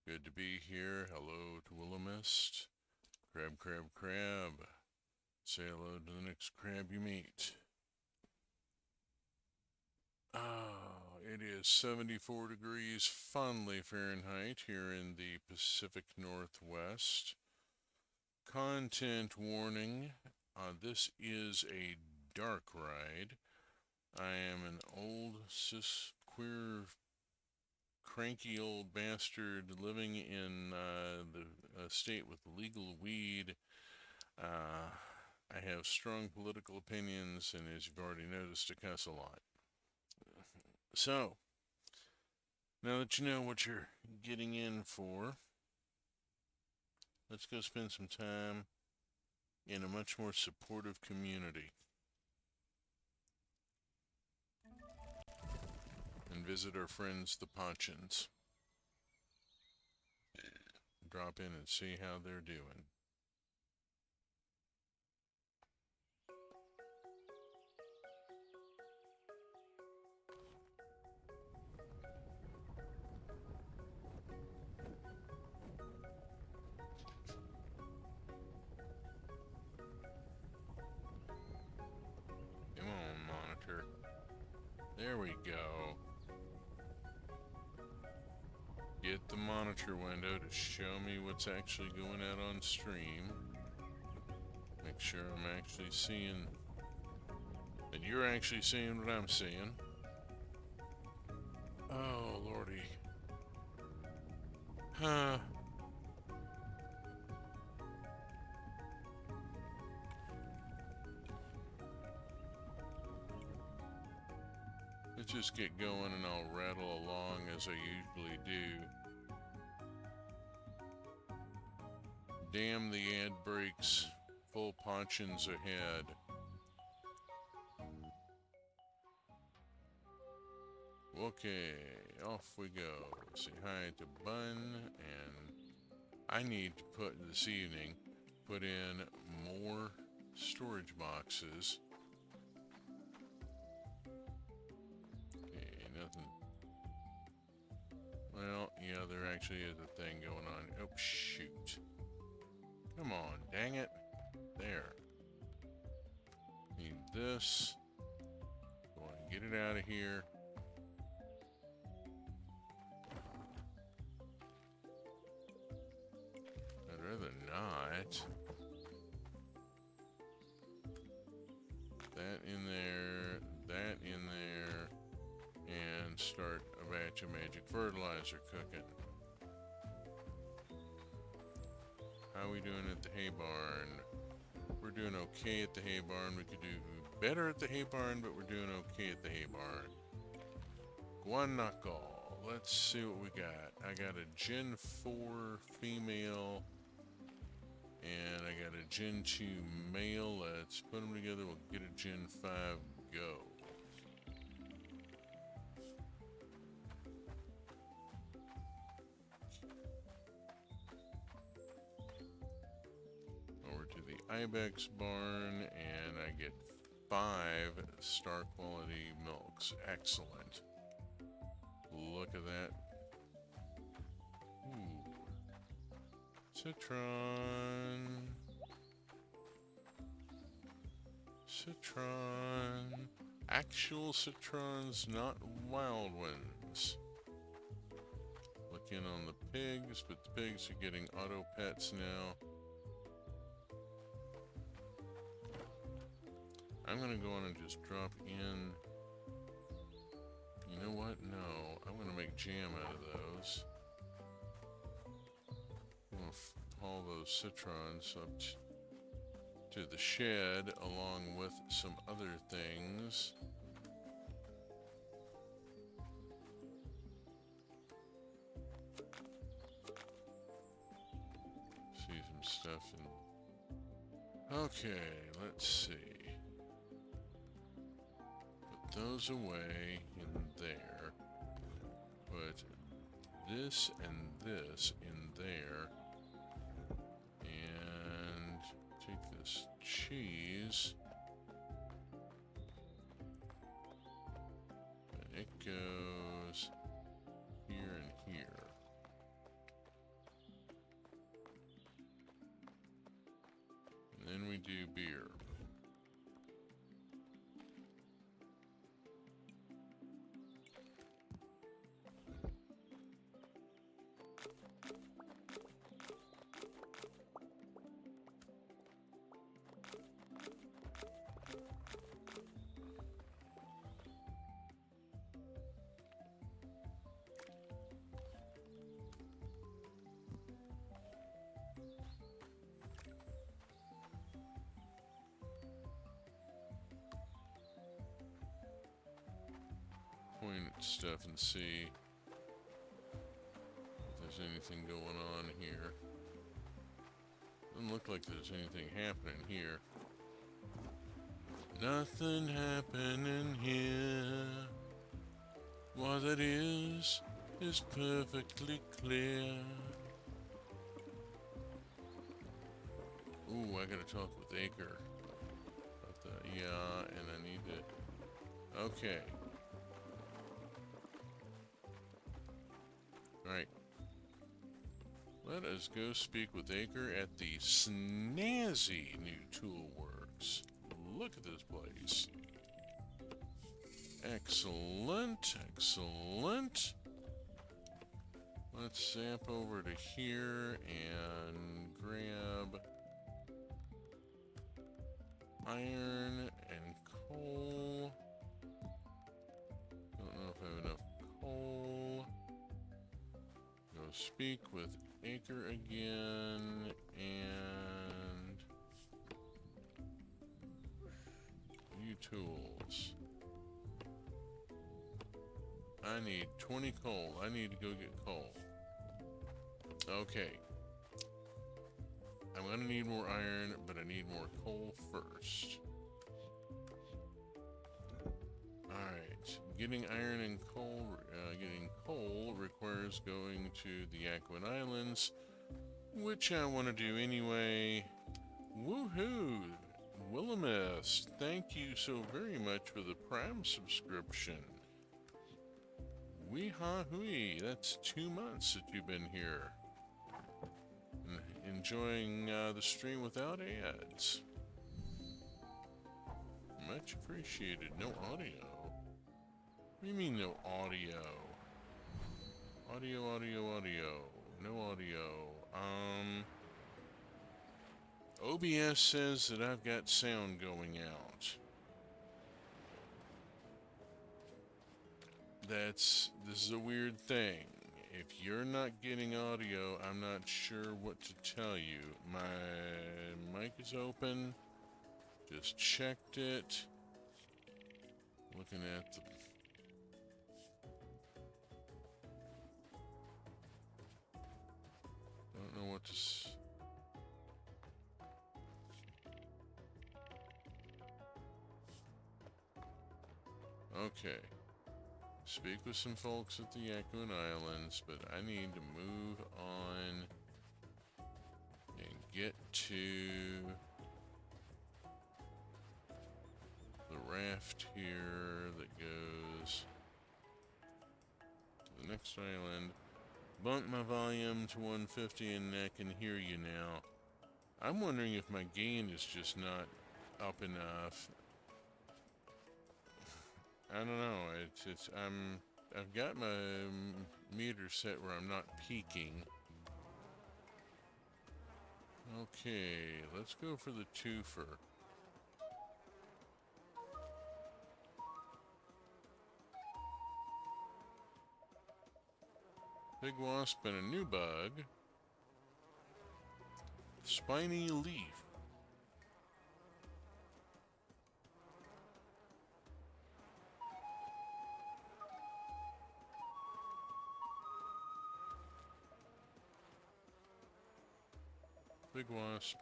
Good to be here. Hello to Willamist. Crab, crab, crab. Say hello to the next crab you meet. It is 74 degrees fondly Fahrenheit here in the Pacific Northwest. Content warning. This is a dark ride. I am an old cis queer cranky old bastard living in the state with legal weed. Uh, I have strong political opinions, and as you've already noticed, I cuss a lot. So, now that you know what you're getting in for, let's go spend some time in a much more supportive community and visit our friends the Pachans. Drop in and see how they're doing. Come on, monitor. There we go. Get the monitor window to show me what's actually going out on stream. Make sure I'm actually seeing, that you're actually seeing what I'm seeing. Oh, lordy. Huh. Let's just get going and I'll rattle along as I usually do. Damn the ad breaks. Full Pachans ahead. Okay, off we go. Say hi to Bun, and I need to this evening, put in more storage boxes. Okay, nothing. Well, yeah, there actually is a thing going on. Oh, shoot. Come on, dang it. There. Need this. Go on, get it out of here. I'd rather not. That in there, that in there, and start a batch of magic fertilizer cooking. How are we doing at the hay barn? We're doing okay at the hay barn. We could do better at the hay barn, but we're doing okay at the hay barn. Guanaco. Let's see what we got. I got a Gen 4 female, and I got a Gen 2 male. Let's put them together. We'll get a Gen 5 go. Over to the Ibex barn, and I get 5 star quality milks. Excellent. Look at that. Ooh. Citron. Citron. Actual citrons, not wild ones. Look in on the pigs, but the pigs are getting auto pets now. I'm gonna go on and just drop in. You know what? No, I'm gonna make jam out of those. I'm gonna haul those citrons up to the shed along with some other things. See some stuff in. Okay, let's see. Put those away in there. Put this and this in there. And take this cheese. And it goes here and here. do beer. Point at stuff and see if there's anything going on here. Doesn't look like there's anything happening here. Nothing happening here. What it is perfectly clear. Ooh, I gotta talk with Acre about that. Yeah, and I need to. Okay. Alright. Let us go speak with Acre at the snazzy new tool works. Look at this place. Excellent, excellent. Let's zap over to here and grab iron and coal. Don't know if I have enough coal. Go speak with Acre again and new tools. I need 20 coal. I need to go get coal. Okay. I'm gonna need more iron, but I need more coal first. Alright. Getting iron and coal, getting coal requires going to the Aquan Islands, which I want to do anyway. Woohoo! Willamist, thank you so very much for the Prime subscription. Wee-ha-hooey, that's 2 months that you've been here. Enjoying the stream without ads. Much appreciated. No audio. What do you mean no audio? Audio. No audio. OBS says that I've got sound going out. This is a weird thing. If you're not getting audio, I'm not sure what to tell you. My mic is open. Just checked it. Looking at the... Don't know what to... Okay. Speak with some folks at the Aquan Islands, but I need to move on and get to the raft here that goes to the next island. Bump my volume to 150 and I can hear you now. I'm wondering if my gain is just not up enough. I don't know. I've got my meter set where I'm not peaking. Okay, let's go for the twofer. Big wasp and a new bug. Spiny leaf. Big wasp.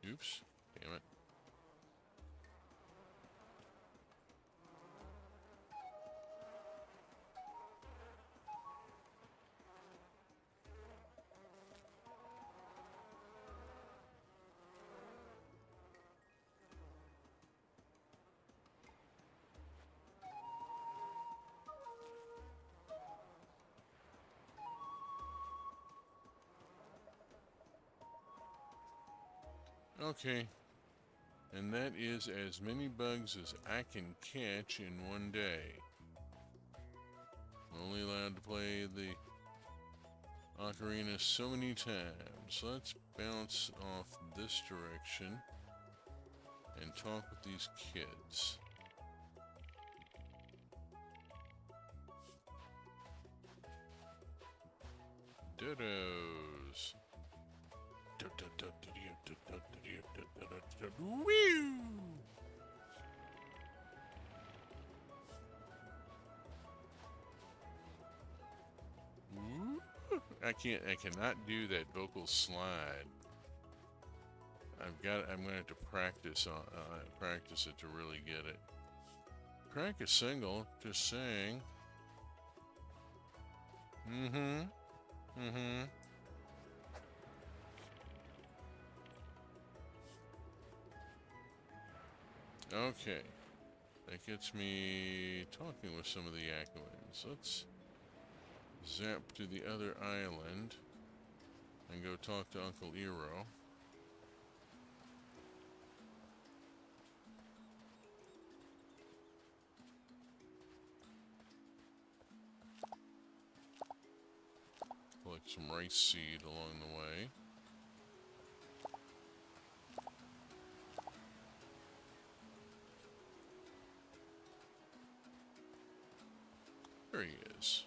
Oops. Damn it. Okay, and that is as many bugs as I can catch in one day. I'm only allowed to play the ocarina so many times. Let's bounce off this direction and talk with these kids. Dodos. Woo! I cannot do that vocal slide. I'm gonna have to practice it to really get it. Crank a single, just saying. Mm-hmm. Okay. That gets me talking with some of the Aquans. Let's zap to the other island and go talk to Uncle Eero. Collect some rice seed along the way. There he is.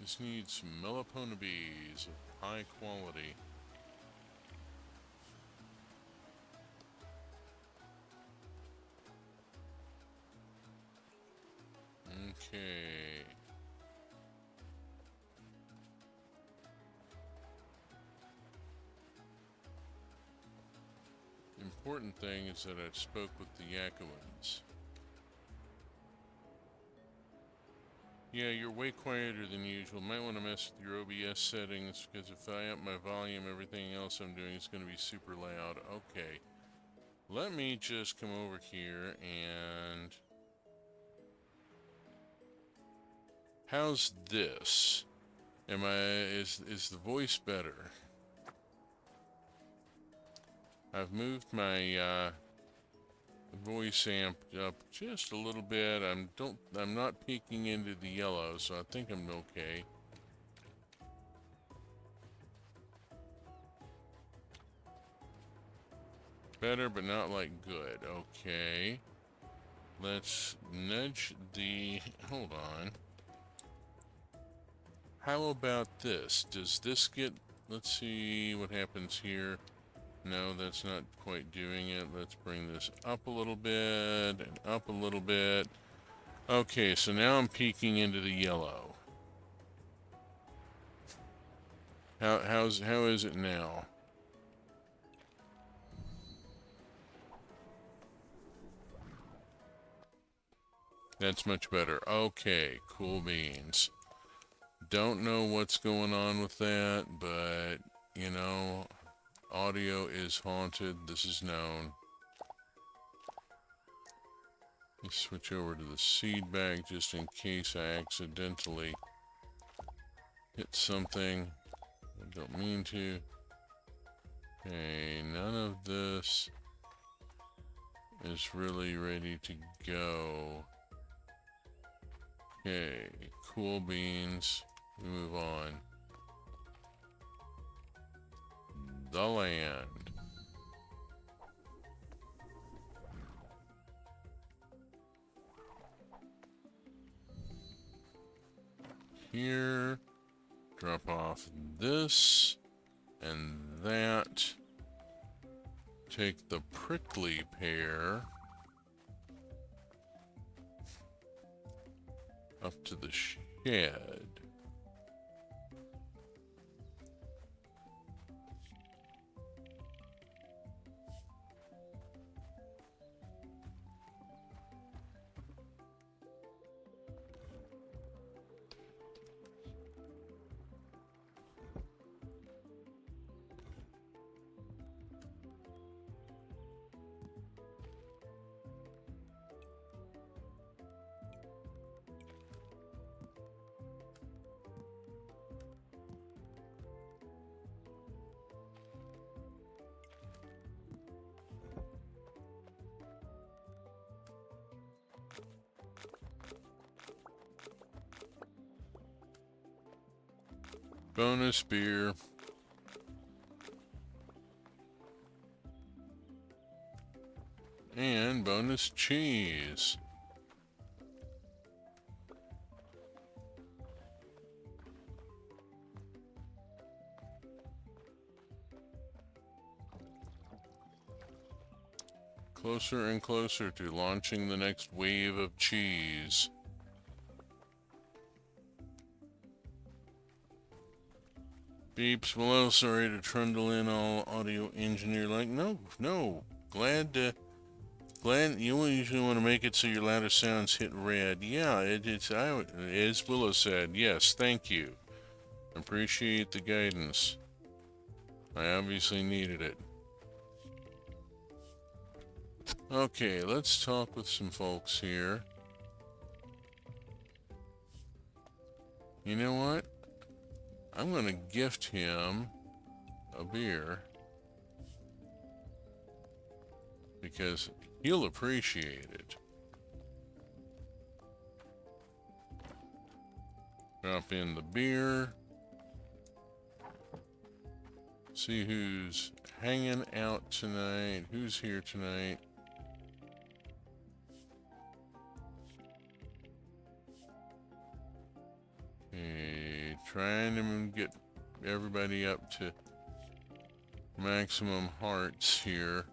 This needs some Melipona bees of high quality. Okay. Important thing is that I spoke with the Yakowans. Yeah, you're way quieter than usual. Might want to mess with your OBS settings because if I up my volume, everything else I'm doing is going to be super loud. Okay. Let me just come over here and... How's this? Is the voice better? I've moved my voice amp up just a little bit. I'm not peeking into the yellow, so I think I'm okay. Better, but not like good. Okay. Let's nudge the... Hold on. How about this? Does this get... Let's see what happens here. No, that's not quite doing it. Let's bring this up a little bit and up a little bit. Okay, so now I'm peeking into the yellow. How is it now? That's much better. Okay, cool beans. Don't know what's going on with that, but, you know, audio is haunted. This is known. Let's switch over to the seed bag just in case I accidentally hit something. I don't mean to. Okay, none of this is really ready to go. Okay, cool beans. We move on. The land. Here. Drop off this and that. Take the prickly pear up to the shed. Bonus beer. And bonus cheese. Closer and closer to launching the next wave of cheese. Beeps below, sorry to trundle in all audio engineer like. No. Glad you usually want to make it so your louder sounds hit red. Yeah, as Willow said, yes, thank you. Appreciate the guidance. I obviously needed it. Okay, let's talk with some folks here. You know what? I'm gonna gift him a beer because he'll appreciate it. Drop in the beer. See who's hanging out tonight. Who's here tonight? Okay, trying to get everybody up to maximum hearts here.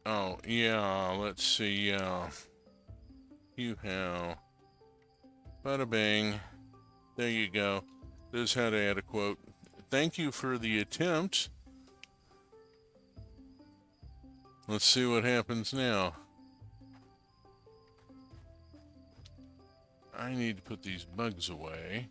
Oh, yeah, let's see, you how. Bada bang. There you go. This is how to add a quote. Thank you for the attempt. Let's see what happens now. I need to put these bugs away.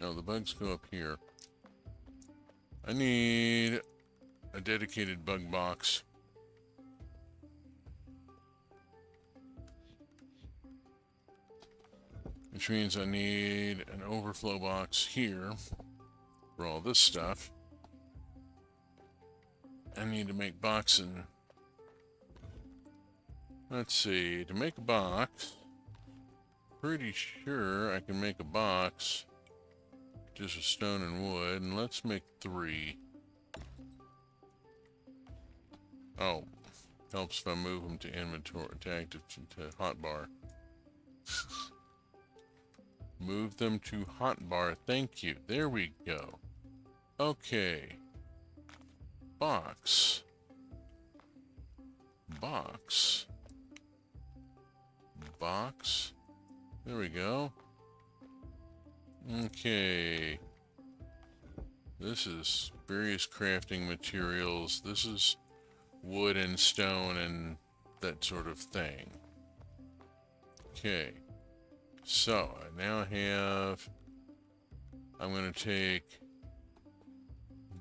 Oh, the bugs go up here. I need a dedicated bug box. Which means I need an overflow box here for all this stuff. I need to make boxing. Let's see, to make a box, pretty sure I can make a box just with stone and wood, and let's make 3. Oh, helps if I move them to inventory, to active, to hotbar. Move them to hotbar, thank you. There we go. Okay. Box. Box. Box. There we go. Okay. This is various crafting materials. This is wood and stone and that sort of thing. Okay. So, I now have... I'm going to take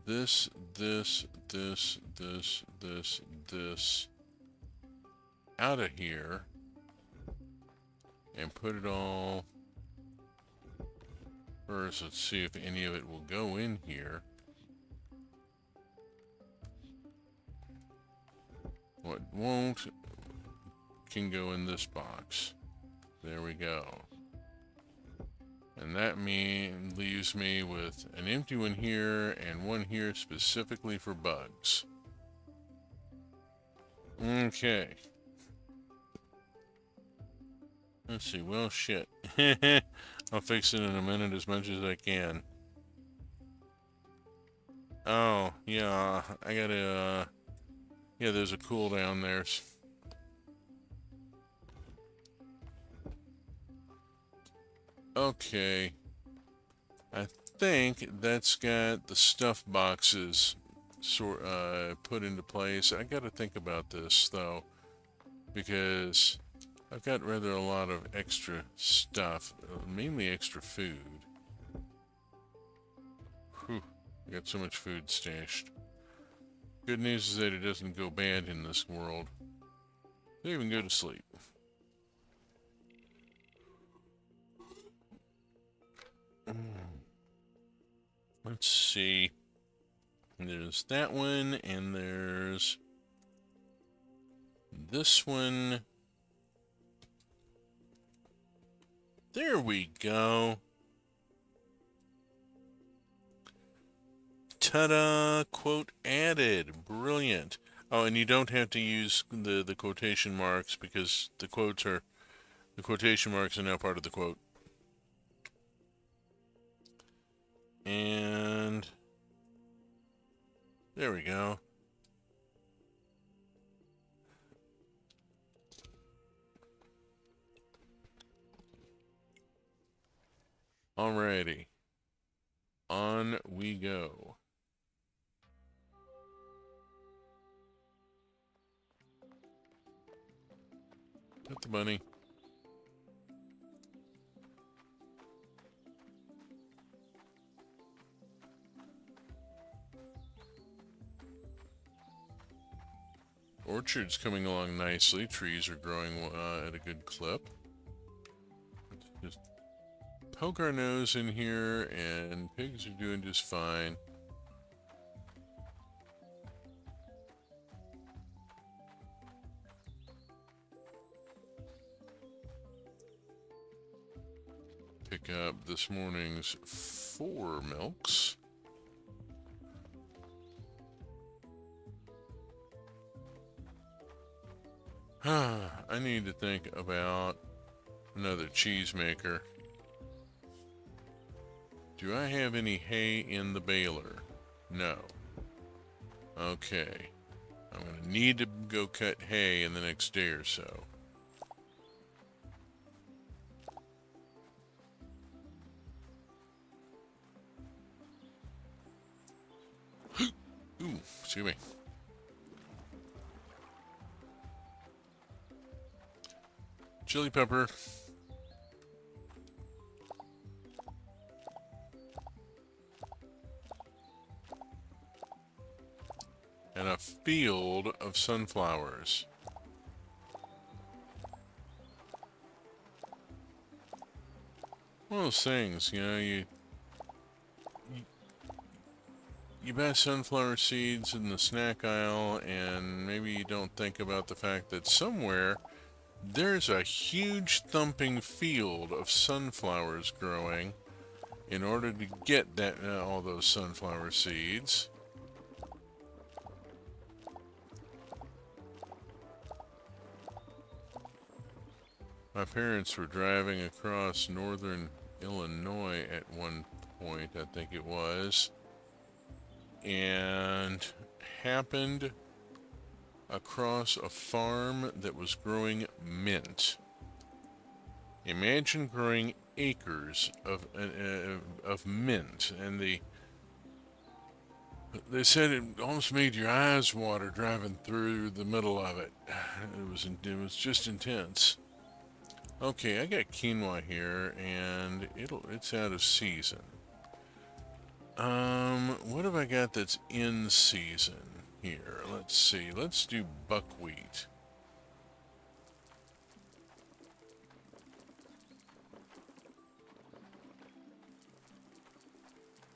this out of here and put it all first. Let's see if any of it will go in here. What won't can go in this box. There we go. And that leaves me with an empty one here and one here specifically for bugs. Okay. Let's see, well, shit. I'll fix it in a minute as much as I can. Oh, yeah, I gotta, yeah, there's a cooldown there. Okay. I think that's got the stuff boxes put into place. I gotta think about this, though, because I've got rather a lot of extra stuff, mainly extra food. Whew. I got so much food stashed. Good news is that it doesn't go bad in this world. They even go to sleep. Let's see. There's that one, and there's this one. There we go. Ta-da! Quote added. Brilliant. Oh, and you don't have to use the quotation marks because the quotation marks are now part of the quote. And there we go. Alrighty. On we go. Put the bunny. Orchard's coming along nicely. Trees are growing at a good clip. Just poke our nose in here, and pigs are doing just fine. Pick up this morning's 4 milks. I need to think about another cheese maker. Do I have any hay in the baler? No. Okay. I'm going to need to go cut hay in the next day or so. Ooh, excuse me. Chili pepper. And a field of sunflowers. One of those things, you know, you buy sunflower seeds in the snack aisle, and maybe you don't think about the fact that somewhere there's a huge thumping field of sunflowers growing in order to get that all those sunflower seeds. My parents were driving across northern Illinois at one point, I think it was, and happened across a farm that was growing mint. Imagine growing acres of mint, and they said it almost made your eyes water driving through the middle of it. It was just intense. Okay, I got quinoa here, and it's out of season. What have I got that's in season here? Let's see. Let's do buckwheat.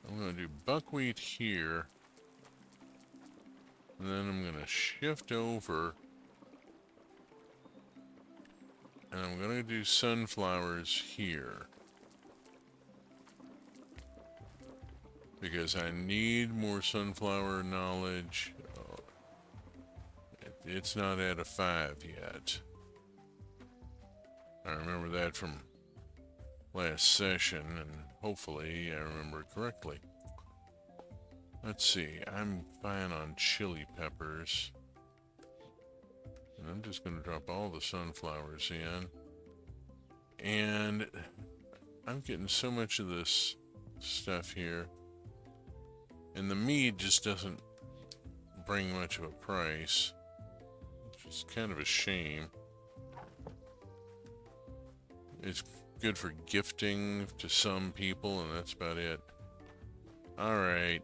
I'm going to do buckwheat here. And then I'm going to shift over. And I'm going to do sunflowers here. Because I need more sunflower knowledge. It's not at a 5 yet. I remember that from last session, and hopefully I remember it correctly. Let's see, I'm fine on chili peppers. And I'm just going to drop all the sunflowers in. And I'm getting so much of this stuff here. And the mead just doesn't bring much of a price. It's kind of a shame. It's good for gifting to some people, and that's about it. Alright.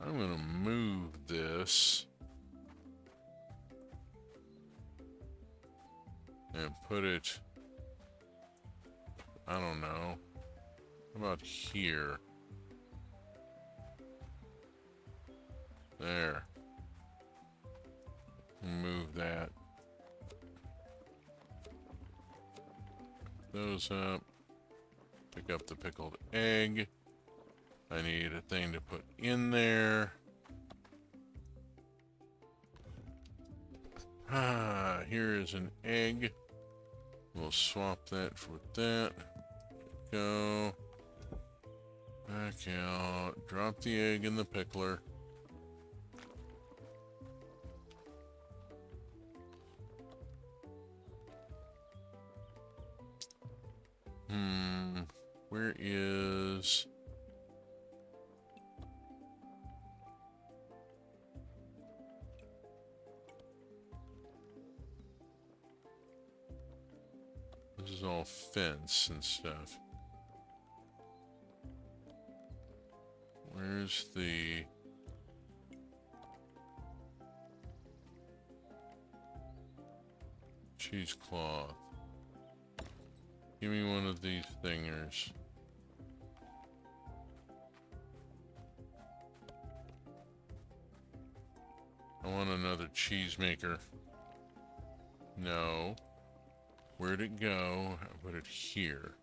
I'm going to move this and put it, I don't know, how about here? There. Move that. Those up. Pick up the pickled egg. I need a thing to put in there. Here is an egg. We'll swap that for that. Go. Back out. Drop the egg in the pickler. Where is... This is all fence and stuff. Where's the... cheesecloth? Give me one of these thingers. I want another cheese maker. No. Where'd it go? I put it here.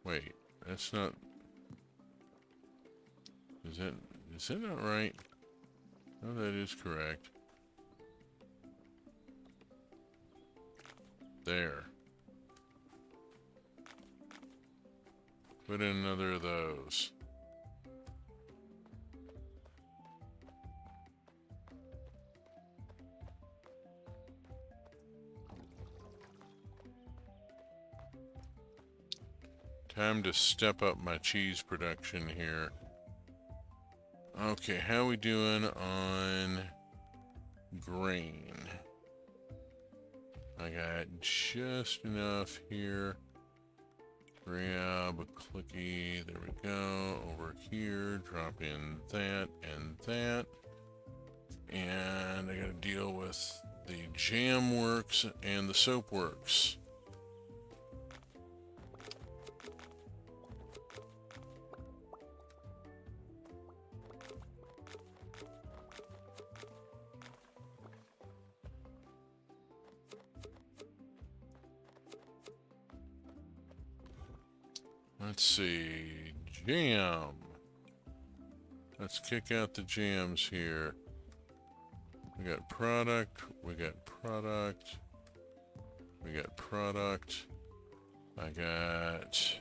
Wait, that's not... Is that not right? No, that is correct. There. Put in another of those. Time to step up my cheese production here. Okay, how we doing on grain? I got just enough here. Grab a clicky, there we go. Over here, drop in that and that. And I gotta deal with the jam works and the soap works. Let's see, jam. Let's kick out the jams here. We got product, we got product, we got product. I got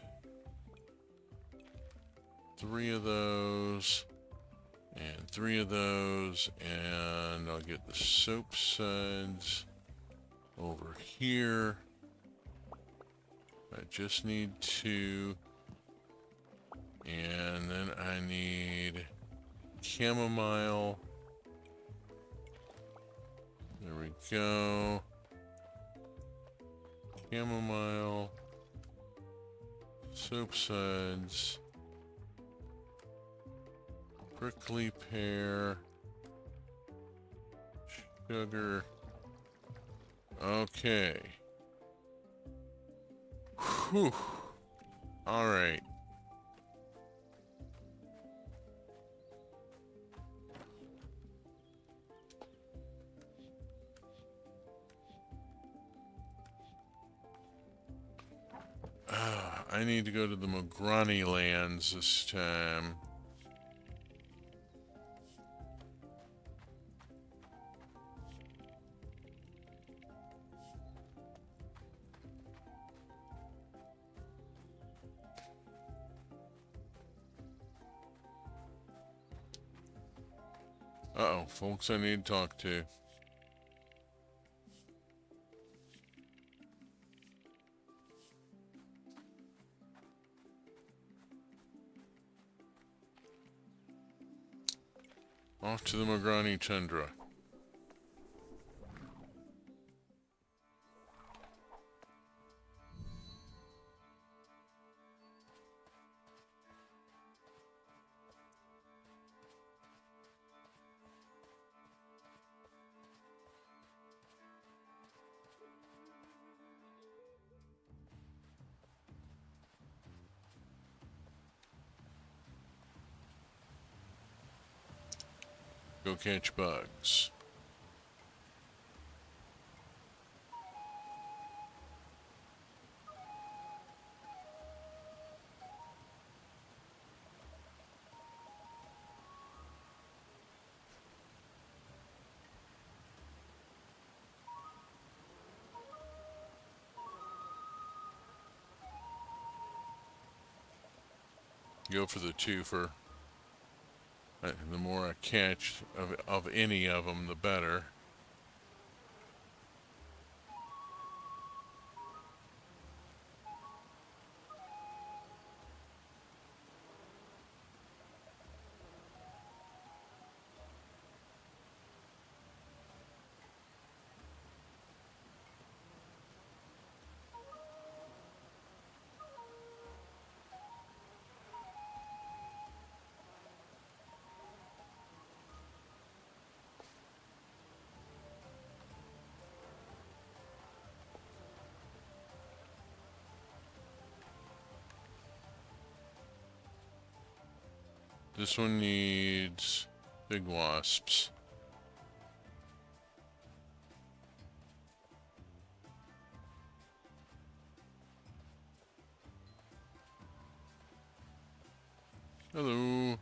3 of those and 3 of those, and I'll get the soap suds over here. I just need 2. And then I need chamomile. There we go. Chamomile. Soap suds. Prickly pear. Sugar. Okay. Whew. All right. I need to go to the Mograni lands this time. Uh-oh, folks I need to talk to. Off to the Mograni Tundra. Go catch bugs. Go for the twofer. The more I catch of any of them, the better. This one needs big wasps. Hello.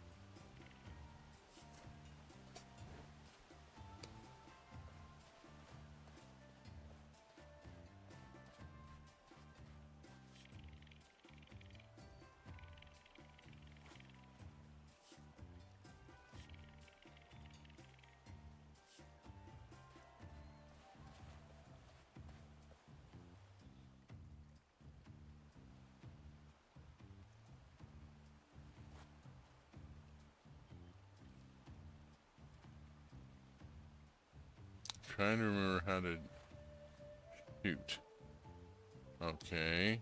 Trying to remember how to shoot. Okay.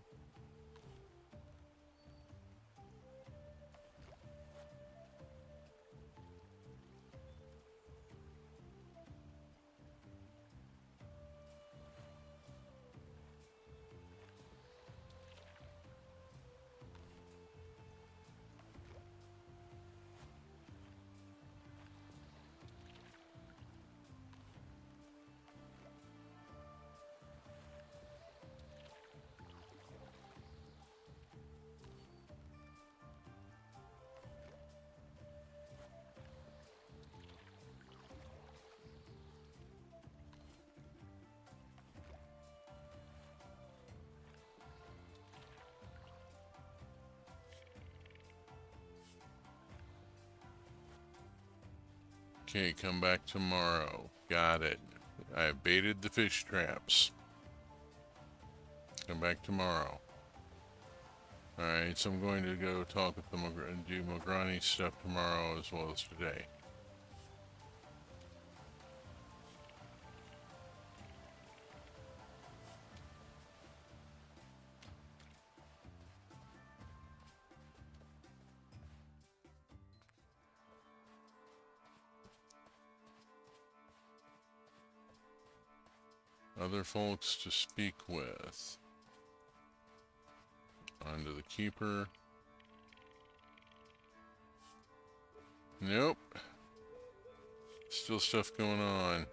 Okay, come back tomorrow. Got it. I baited the fish traps. Come back tomorrow. Alright, so I'm going to go talk with them and do Mograni stuff tomorrow as well as today. Other folks to speak with. On to the keeper. Nope. Still stuff going on.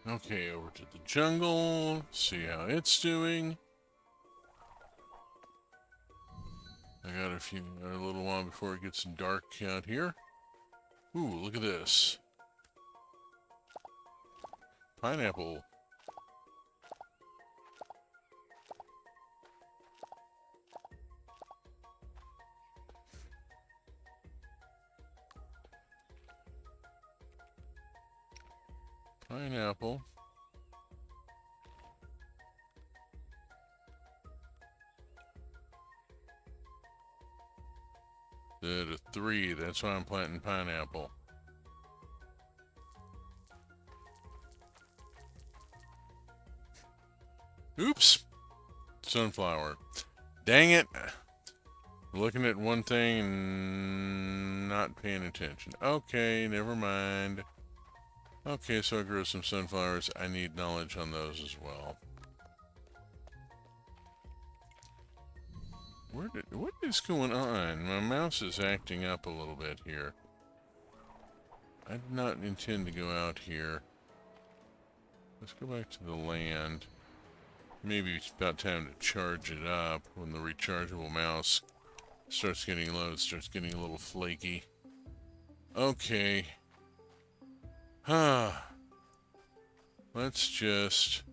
Okay, over to the jungle. See how it's doing. I got a little while before it gets dark out here. Ooh, look at this. Pineapple. Pineapple. The 3, that's why I'm planting pineapple. Oops. Sunflower. Dang it. Looking at one thing and not paying attention. Okay, never mind. Okay, so I grow some sunflowers. I need knowledge on those as well. What is going on? My mouse is acting up a little bit here. I did not intend to go out here. Let's go back to the land. Maybe it's about time to charge it up when the rechargeable mouse starts getting low. It starts getting a little flaky. Okay. Let's just...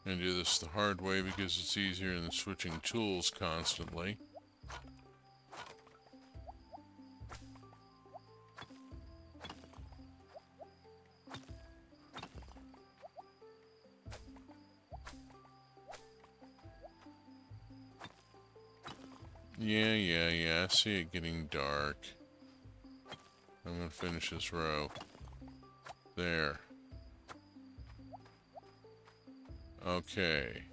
I'm gonna do this the hard way because it's easier than switching tools constantly. Yeah, I see it getting dark. I'm gonna finish this row. There. Okay.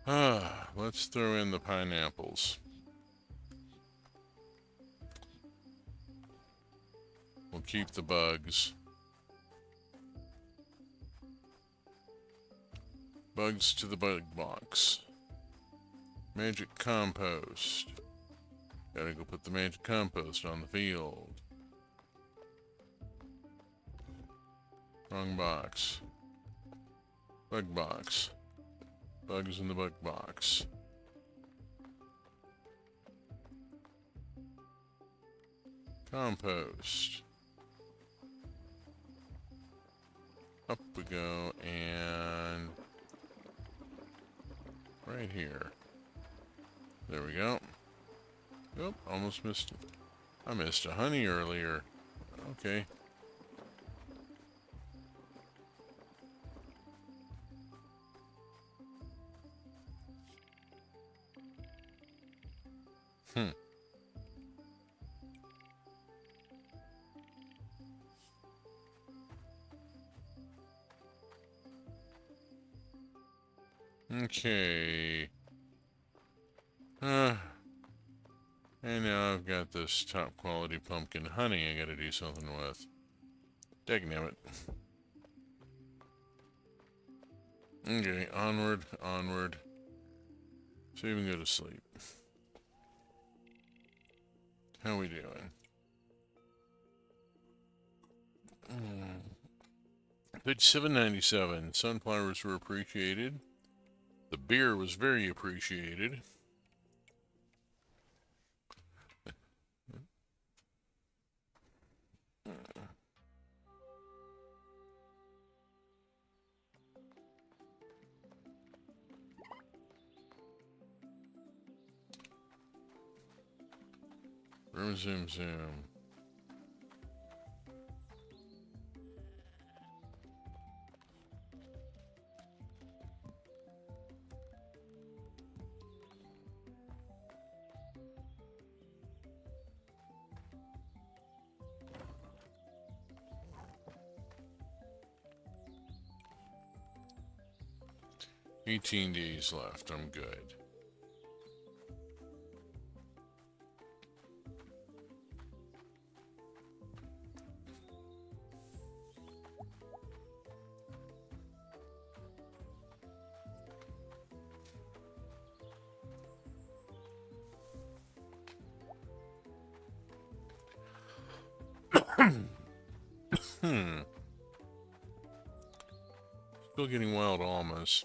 Let's throw in the pineapples. We'll keep the bugs. Bugs to the bug box. Magic compost. Gotta go put the magic compost on the field. Wrong box. Bug box. Bugs in the bug box. Compost. Up we go, and right here. There we go. Oop, almost missed it. I missed a honey earlier. Okay. Okay. And now I've got this top quality pumpkin honey I gotta do something with. Dagnabbit. Okay, onward. So you can go to sleep. How we doing? Page 797. Sunflowers were appreciated. The beer was very appreciated. Zoom. 18 days left. I'm good. Still getting wild almas.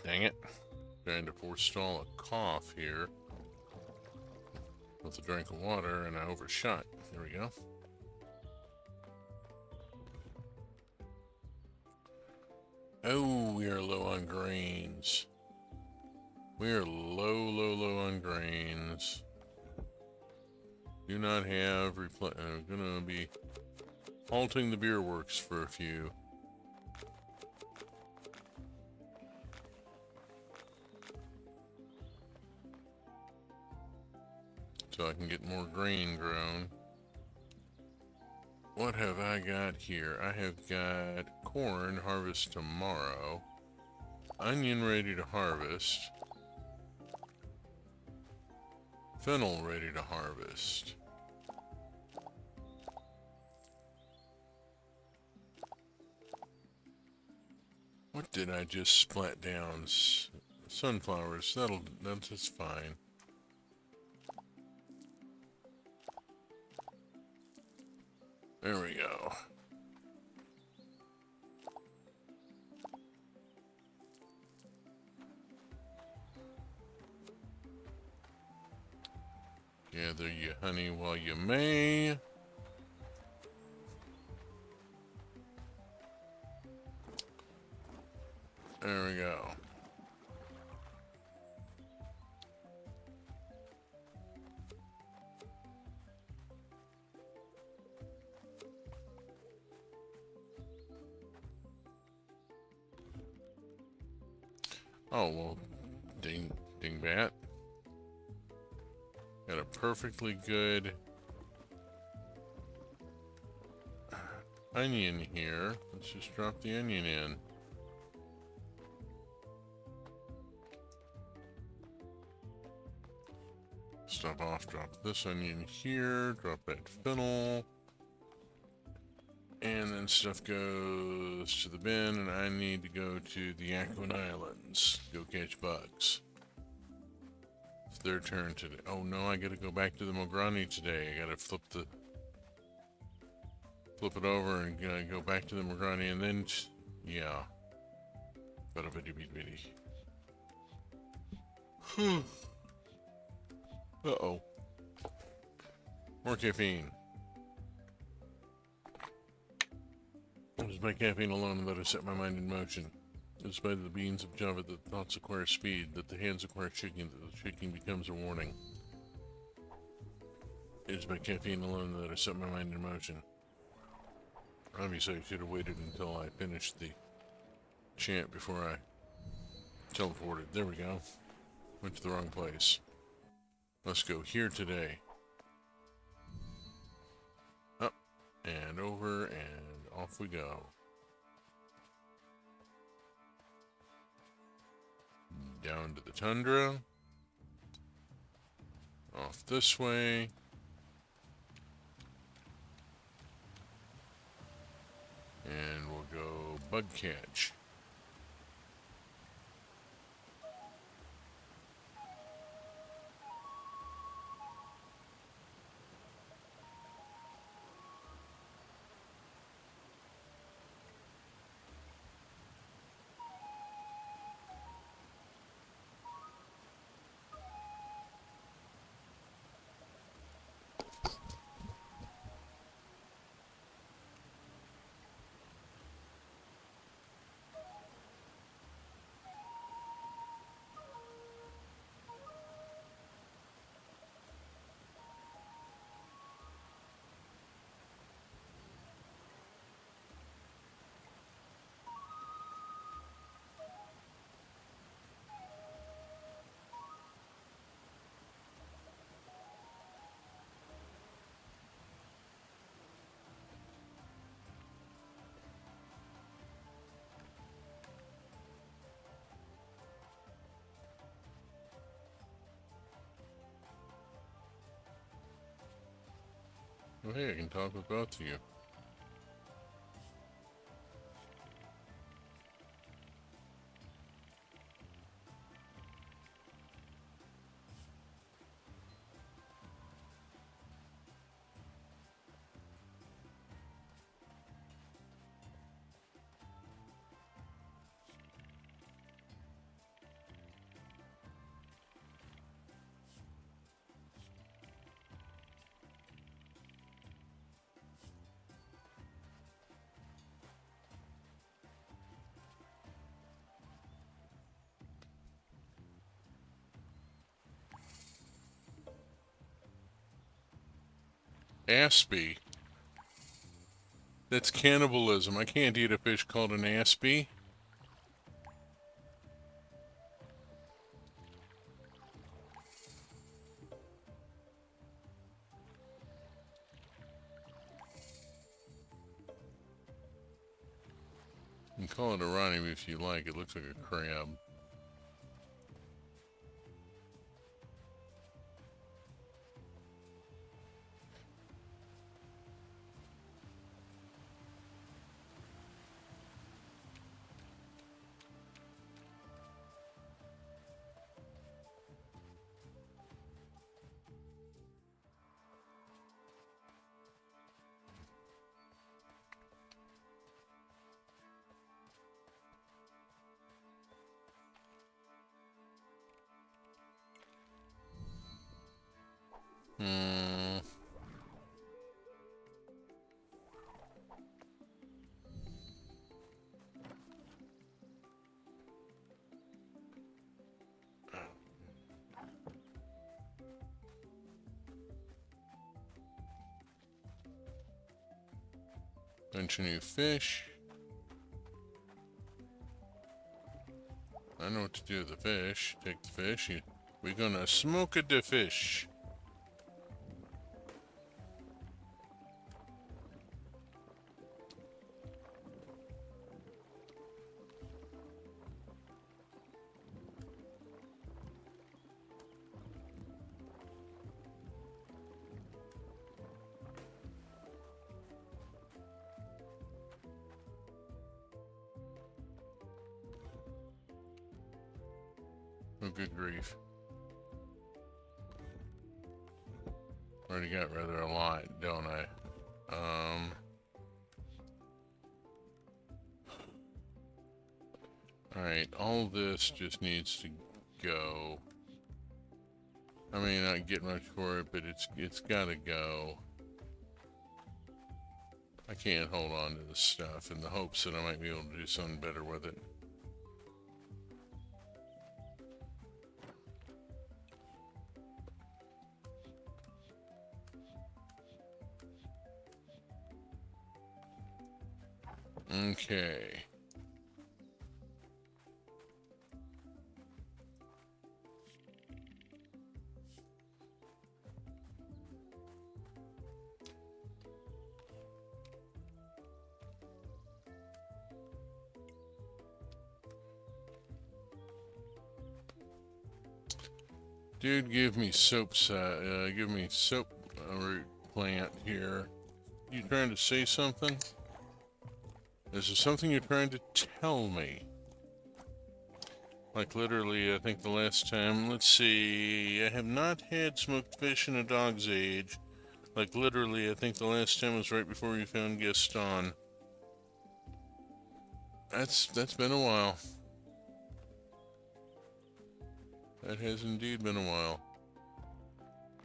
Dang it. Trying to forestall a cough here with a drink of water, and I overshot. There we go. Oh, we are low on grains. We are low on grains. Do not have I'm gonna be halting the beer works for a few. So I can get more grain grown. What have I got here? I have got corn harvest tomorrow. Onion ready to harvest. Fennel ready to harvest. What did I just splat down? Sunflowers. That's fine. There we go. Gather your honey while you may. There we go. Oh, well, dingbat. Got a perfectly good onion here. Let's just drop the onion in. Stop off, drop this onion here, drop that fennel. And then stuff goes to the bin, and I need to go to the Aquan Islands. Go catch bugs. It's their turn today. Oh no, I gotta go back to the Mograni today. I gotta flip it over and go back to the Mograni, and then, yeah. Bada bitty bitty bitty. Uh-oh. More caffeine. It was my caffeine alone that I set my mind in motion. It is by the beans of Java that thoughts acquire speed, that the hands acquire shaking, that the shaking becomes a warning. It is by caffeine alone that I set my mind in motion. Obviously, I should have waited until I finished the chant before I teleported. There we go. Went to the wrong place. Let's go here today. Up and over and off we go. Down to the tundra. Off this way. And we'll go bug catch. Oh, hey, I can talk with both of you. Aspie. That's cannibalism. I can't eat a fish called an aspie. You can call it a rani if you like. It looks like a crab. Hmm. Bunch of new fish. I know what to do with the fish. Take the fish. We're gonna smoke the fish. Oh, good grief. Already got rather a lot, don't I? Alright, all this just needs to go. I may not get much for it, but it's gotta go. I can't hold on to this stuff in the hopes that I might be able to do something better with it. Okay. Dude, give me soap root plant here. You trying to say something? Is there something you're trying to tell me? Like literally, I think the last time, let's see, I have not had smoked fish in a dog's age. Like literally, I think the last time was right before you found Gaston. That's been a while. That has indeed been a while.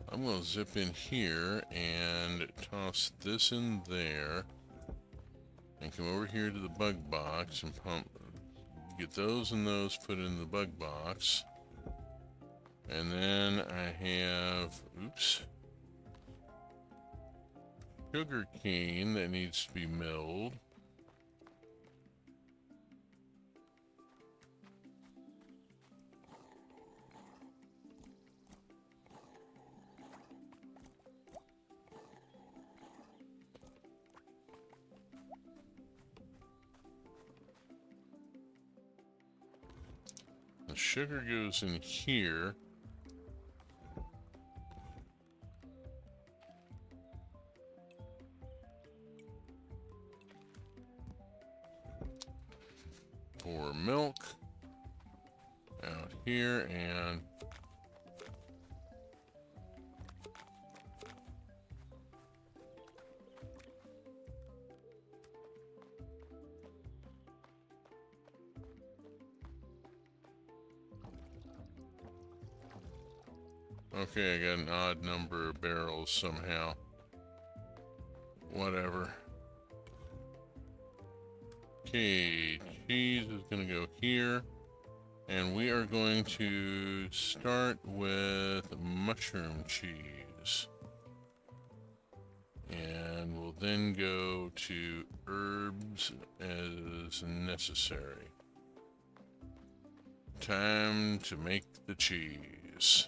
I'm gonna zip in here and toss this in there. And come over here to the bug box and get those and those put in the bug box. And then I have, sugar cane that needs to be milled. The sugar goes in here. Pour milk out here and okay, I got an odd number of barrels somehow. Whatever. Okay, cheese is gonna go here. And we are going to start with mushroom cheese. then go to herbs as necessary. Time to make the cheese.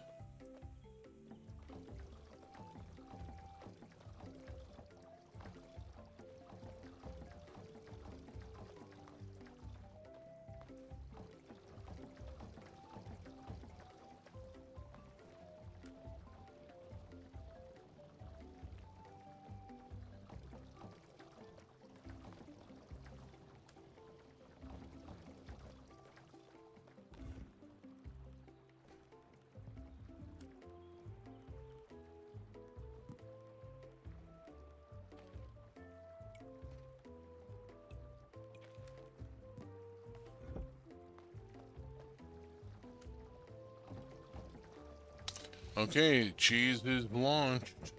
Okay, cheese is launched.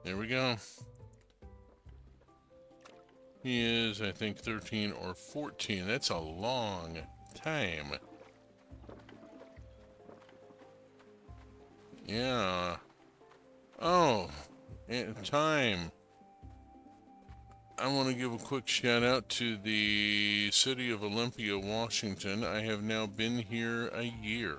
There we go. He is, I think, 13 or 14. That's a long time. Yeah. Oh, and time. I want to give a quick shout out to the city of Olympia, Washington. I have now been here a year.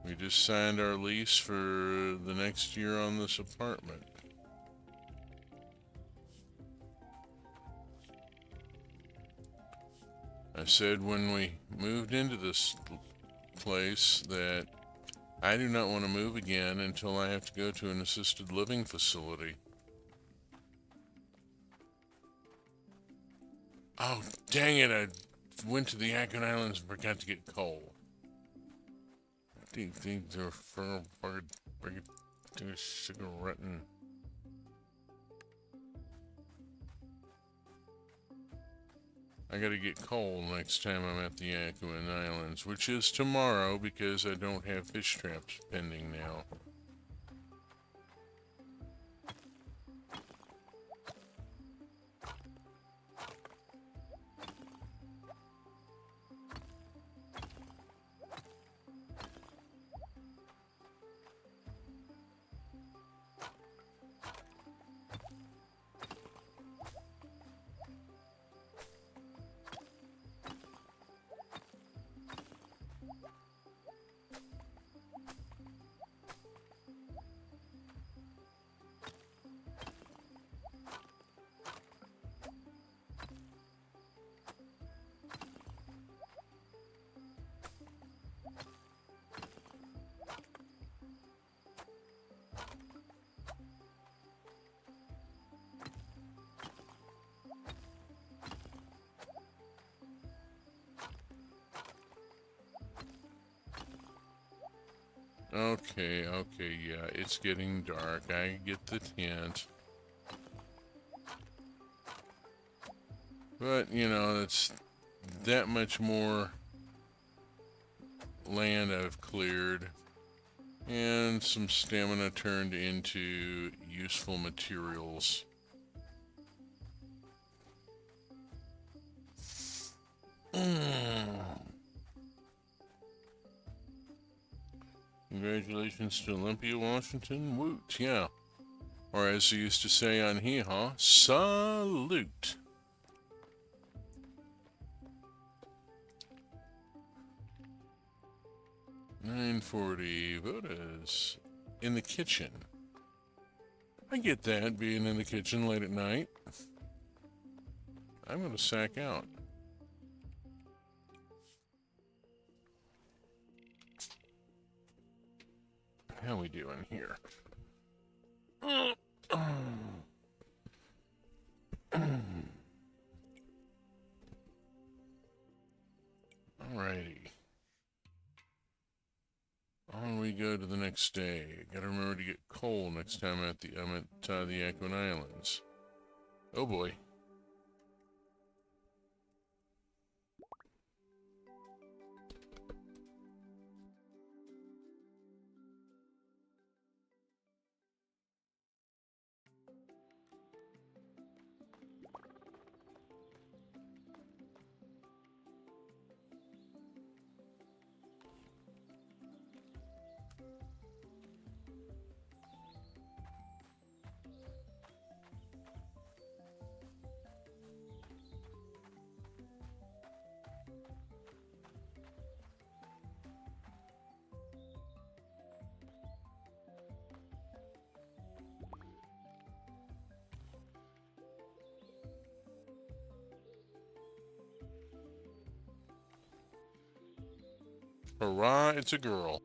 We just signed our lease for the next year on this apartment. I said when we moved into this place that I do not want to move again until I have to go to an assisted living facility. Oh, dang it, I went to the Akron Islands and forgot to get coal. These are for a cigarette and... I gotta get coal next time I'm at the Akron Islands, which is tomorrow because I don't have fish traps pending now. Okay, yeah, it's getting dark. I get the hint. But, you know, it's that much more land I've cleared. And some stamina turned into useful materials. Congratulations to Olympia, Washington. Woot, yeah. Or as they used to say on Hee Haw, salute. $9.40 Voda's in the kitchen. I get that, being in the kitchen late at night. I'm gonna sack out. How we doing here? Alrighty. On we go to the next day. Gotta remember to get coal next time I'm at the Akron Islands. Oh boy. Hurrah, it's a girl.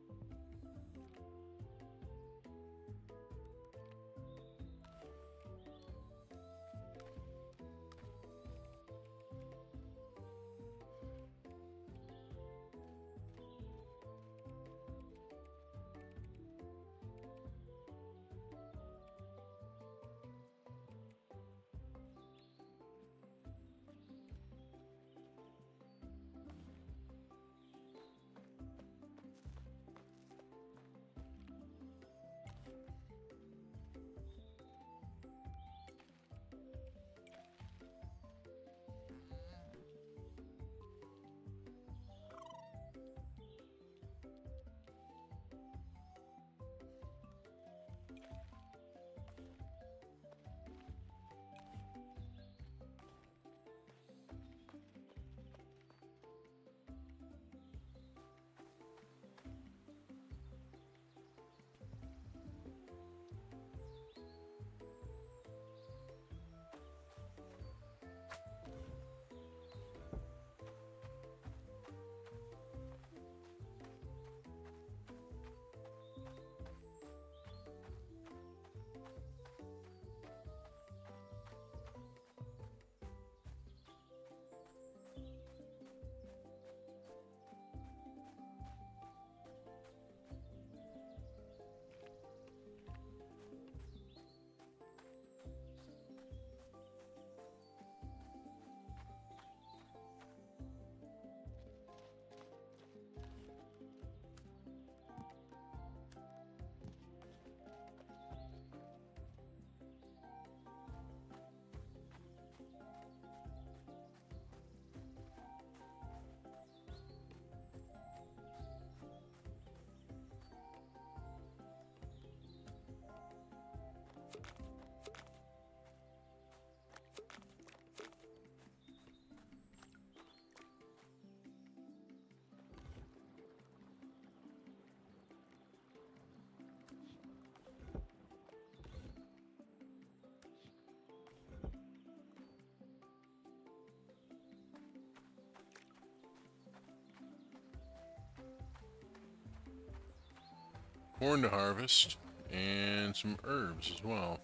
Corn to harvest, and some herbs as well.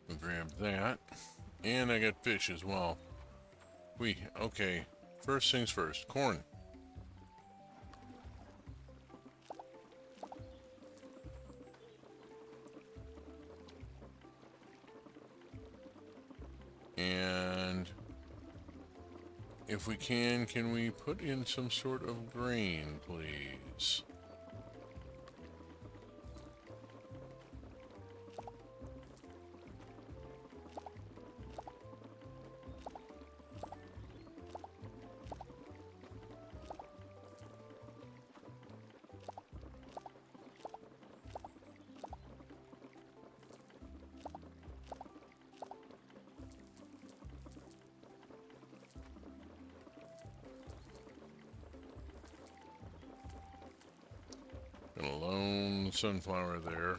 We'll grab that. And I got fish as well. Okay. First things first, corn. And if we can we put in some sort of grain, please? Got a lone sunflower there.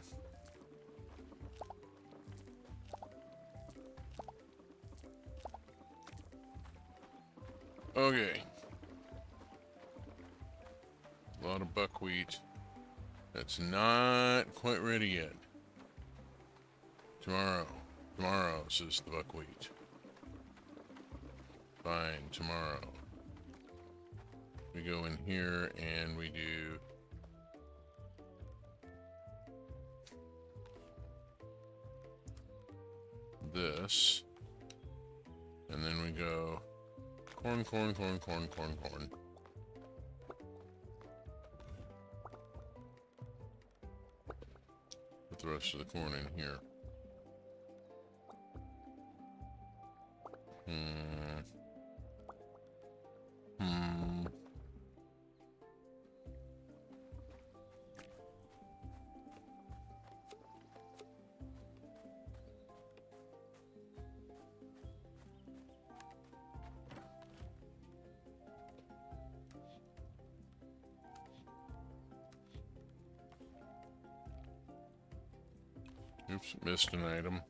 Okay. A lot of buckwheat. That's not quite ready yet. Tomorrow. Tomorrow, says the buckwheat. Fine, tomorrow. We go in here and we do this, and then we go corn, corn, corn, corn, corn, corn. Put the rest of the corn in here. Oops, missed an item.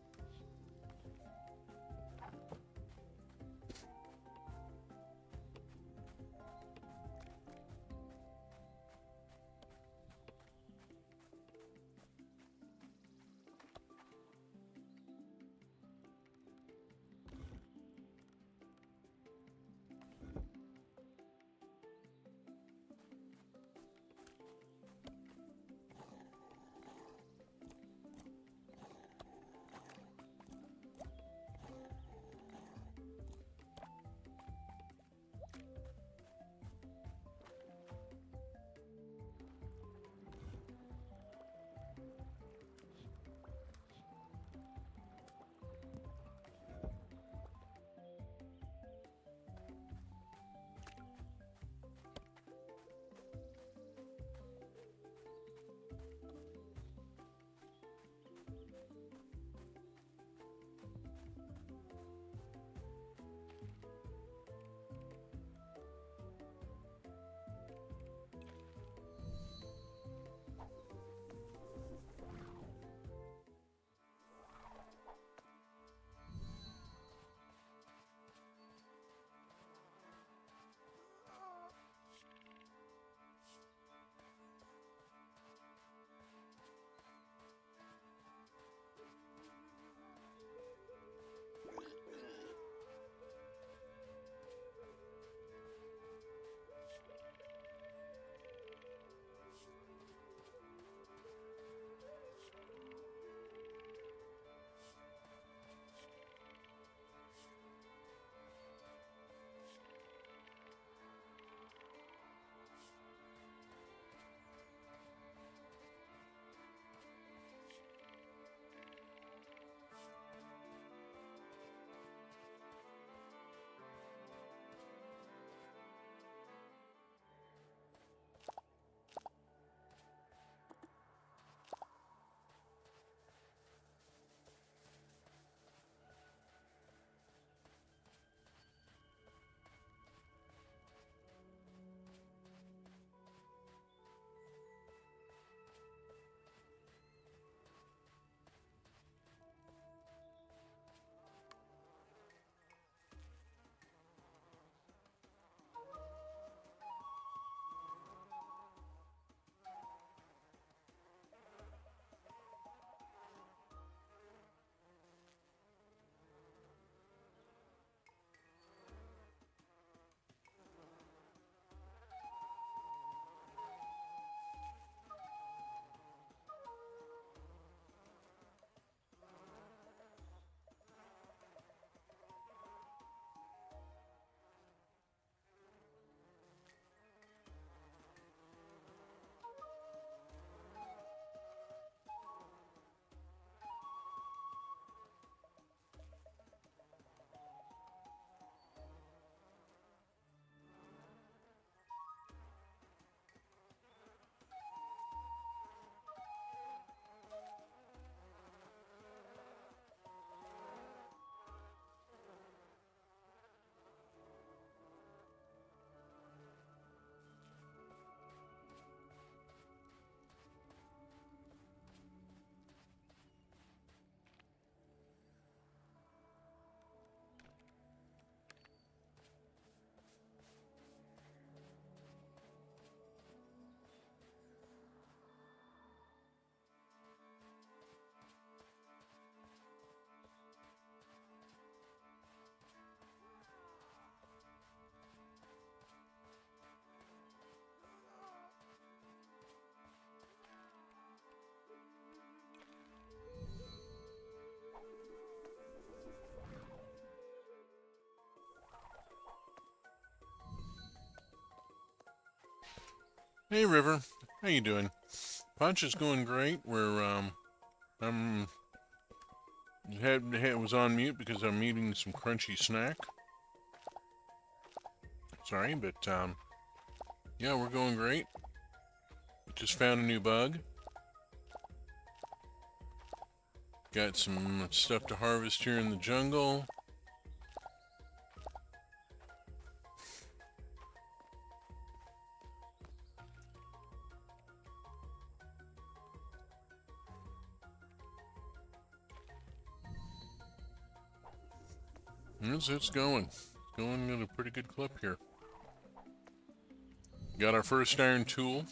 Hey River, how you doing? Pacha's going great. I'm was on mute because I'm eating some crunchy snack. Sorry, but yeah, we're going great. Just found a new bug. Got some stuff to harvest here in the jungle. It's going. Going at a pretty good clip here. Got our first iron tool.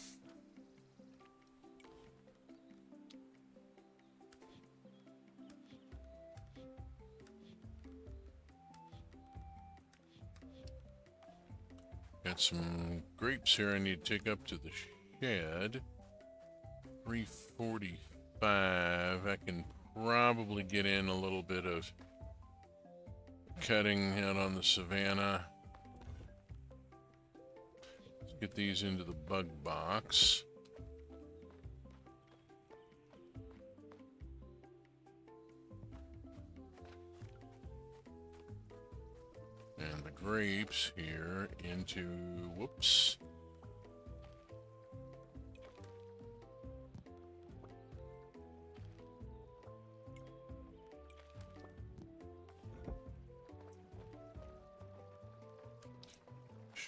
Got some grapes here I need to take up to the shed. 345. I can probably get in a little bit of cutting out on the savannah. Let's get these into the bug box. And the grapes here into, whoops.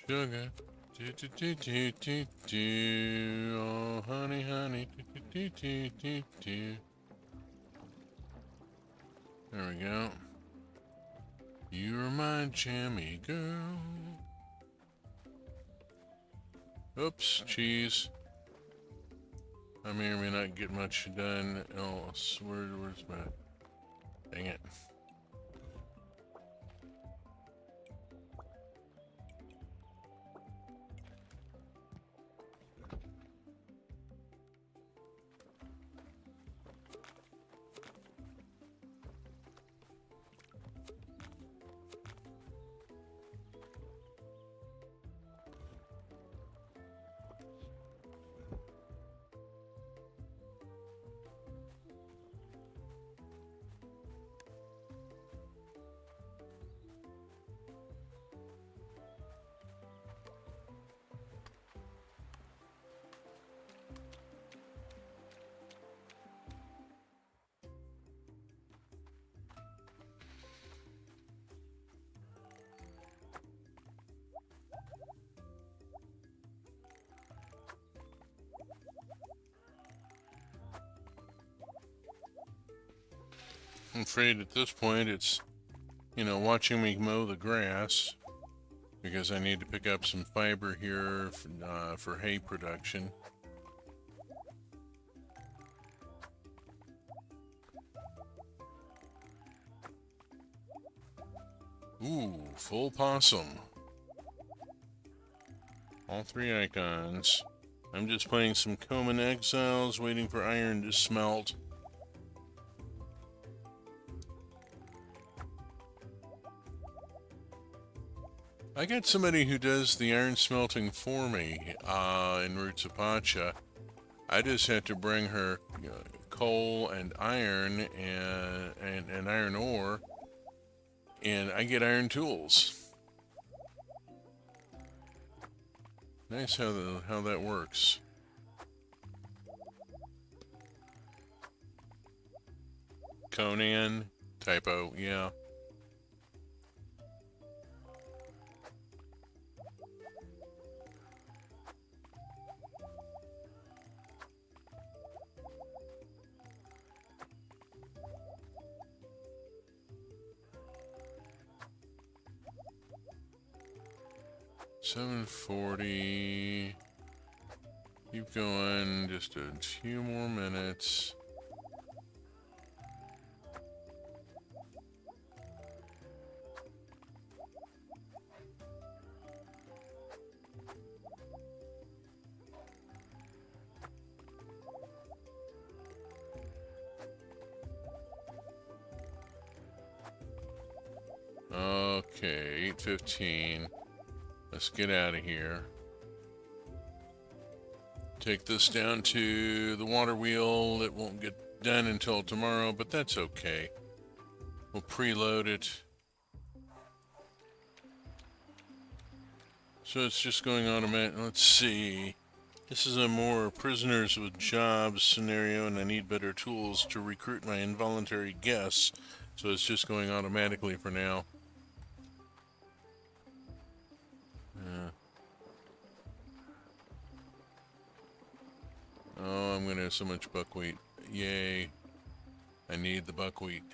Sugar. Do, do, do, do, do, do. Oh, honey, honey. Do, do, do, do, do. There we go. You're my jammy girl. Oops, cheese. I may or may not get much done else. Where's my... Dang it. I'm afraid at this point it's, watching me mow the grass because I need to pick up some fiber here for hay production. Ooh, full possum. All 3 icons. I'm just playing some Coman Exiles, waiting for iron to smelt. I got somebody who does the iron smelting for me in Roots of Pacha. I just have to bring her coal and iron and iron ore, and I get iron tools. Nice how that works. Conan, typo, yeah. $740. Keep going, just a few more minutes. Okay, 8:15. Let's get out of here. Take this down to the water wheel. It won't get done until tomorrow, but that's okay. We'll preload it. So it's just going automatic. Let's see. This is a more prisoners with jobs scenario, and I need better tools to recruit my involuntary guests. So it's just going automatically for now. Oh, I'm gonna have so much buckwheat. Yay. I need the buckwheat.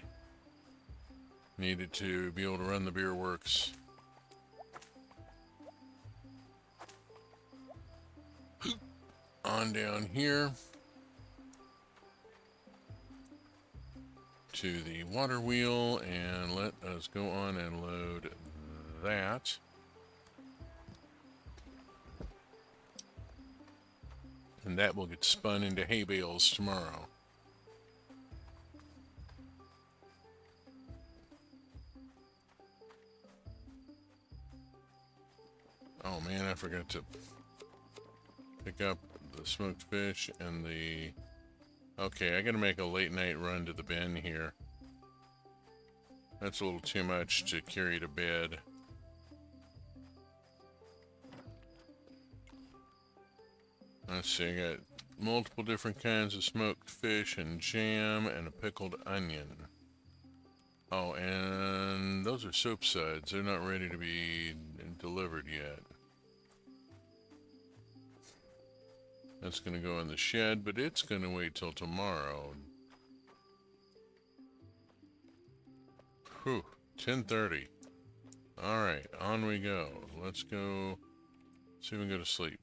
Needed to be able to run the beer works. On down here to the water wheel, and let us go on and load that. And that will get spun into hay bales tomorrow. Oh man, I forgot to pick up the smoked fish and the... Okay, I gotta make a late night run to the bin here. That's a little too much to carry to bed. Let's see, I got multiple different kinds of smoked fish and jam and a pickled onion. Oh, and those are soap suds. They're not ready to be delivered yet. That's going to go in the shed, but it's going to wait till tomorrow. Whew, 10:30. Alright, on we go. Let's go see if we can go to sleep.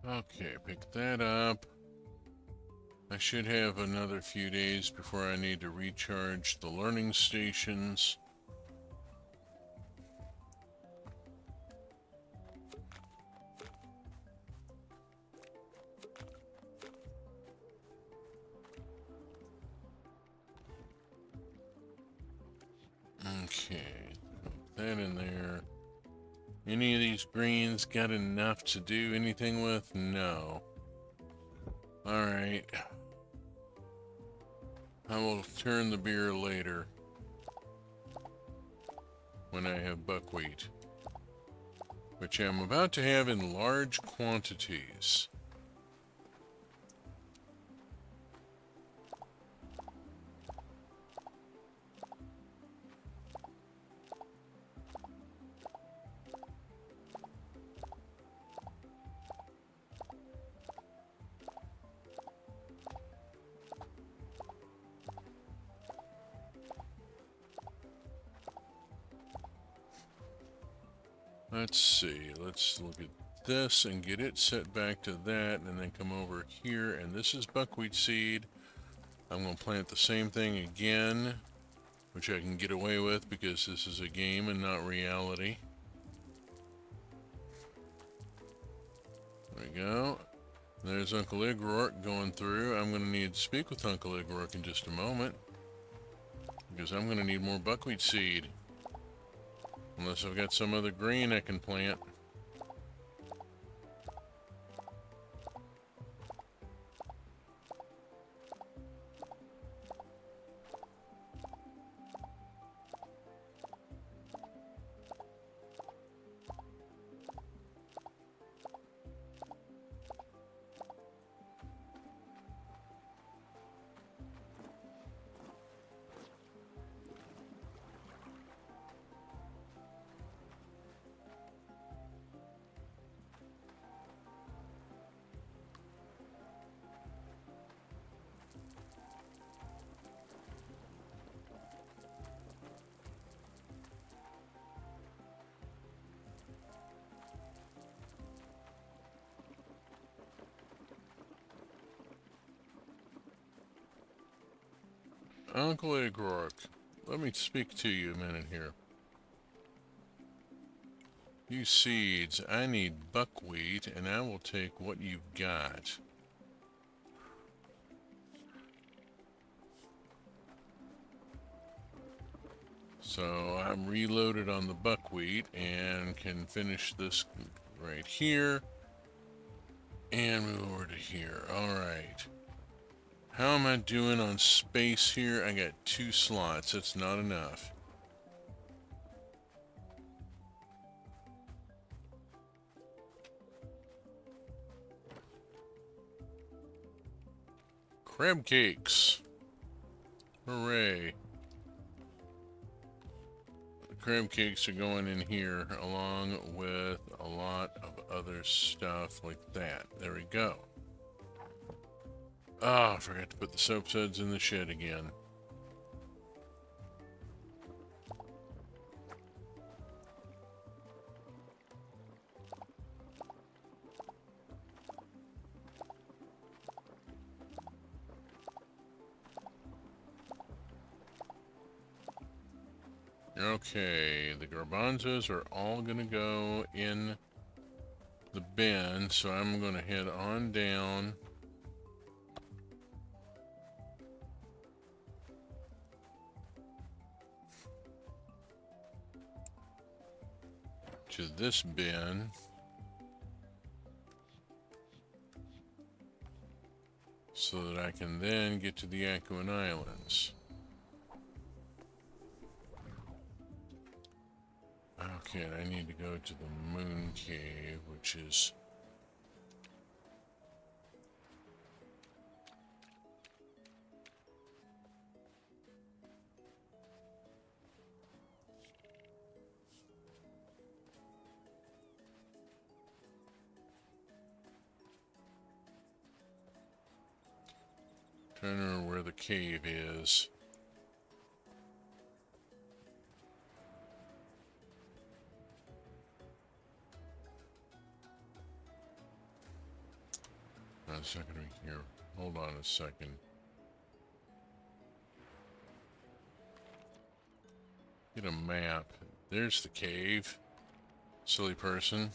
Okay, pick that up. I should have another few days before I need to recharge the learning stations. Okay, put that in there. Any of these greens got enough to do anything with? No. Alright. I will turn the beer later when I have buckwheat, which I'm about to have in large quantities. Let's see, let's look at this and get it set back to that, and then come over here, and this is buckwheat seed. I'm going to plant the same thing again, which I can get away with because this is a game and not reality. There we go. There's Uncle Igroark going through. I'm going to need to speak with Uncle Igroark in just a moment, because I'm going to need more buckwheat seed. Unless I've got some other grain I can plant. Uncle Agrork, let me speak to you a minute here. You seeds, I need buckwheat, and I will take what you've got. So I'm reloaded on the buckwheat and can finish this right here and move over to here. Alright. How am I doing on space here? I got 2 slots. That's not enough. Crab cakes. Hooray. The crab cakes are going in here along with a lot of other stuff like that. There we go. Oh, I forgot to put the soap suds in the shed again. Okay, the garbanzos are all gonna go in the bin, so I'm gonna head on down to this bin. So that I can then get to the Akuan Islands. Okay, I need to go to the Moon Cave, which is... trying to remember where the cave is. It's not going to be here. Hold on a second. Get a map. There's the cave. Silly person.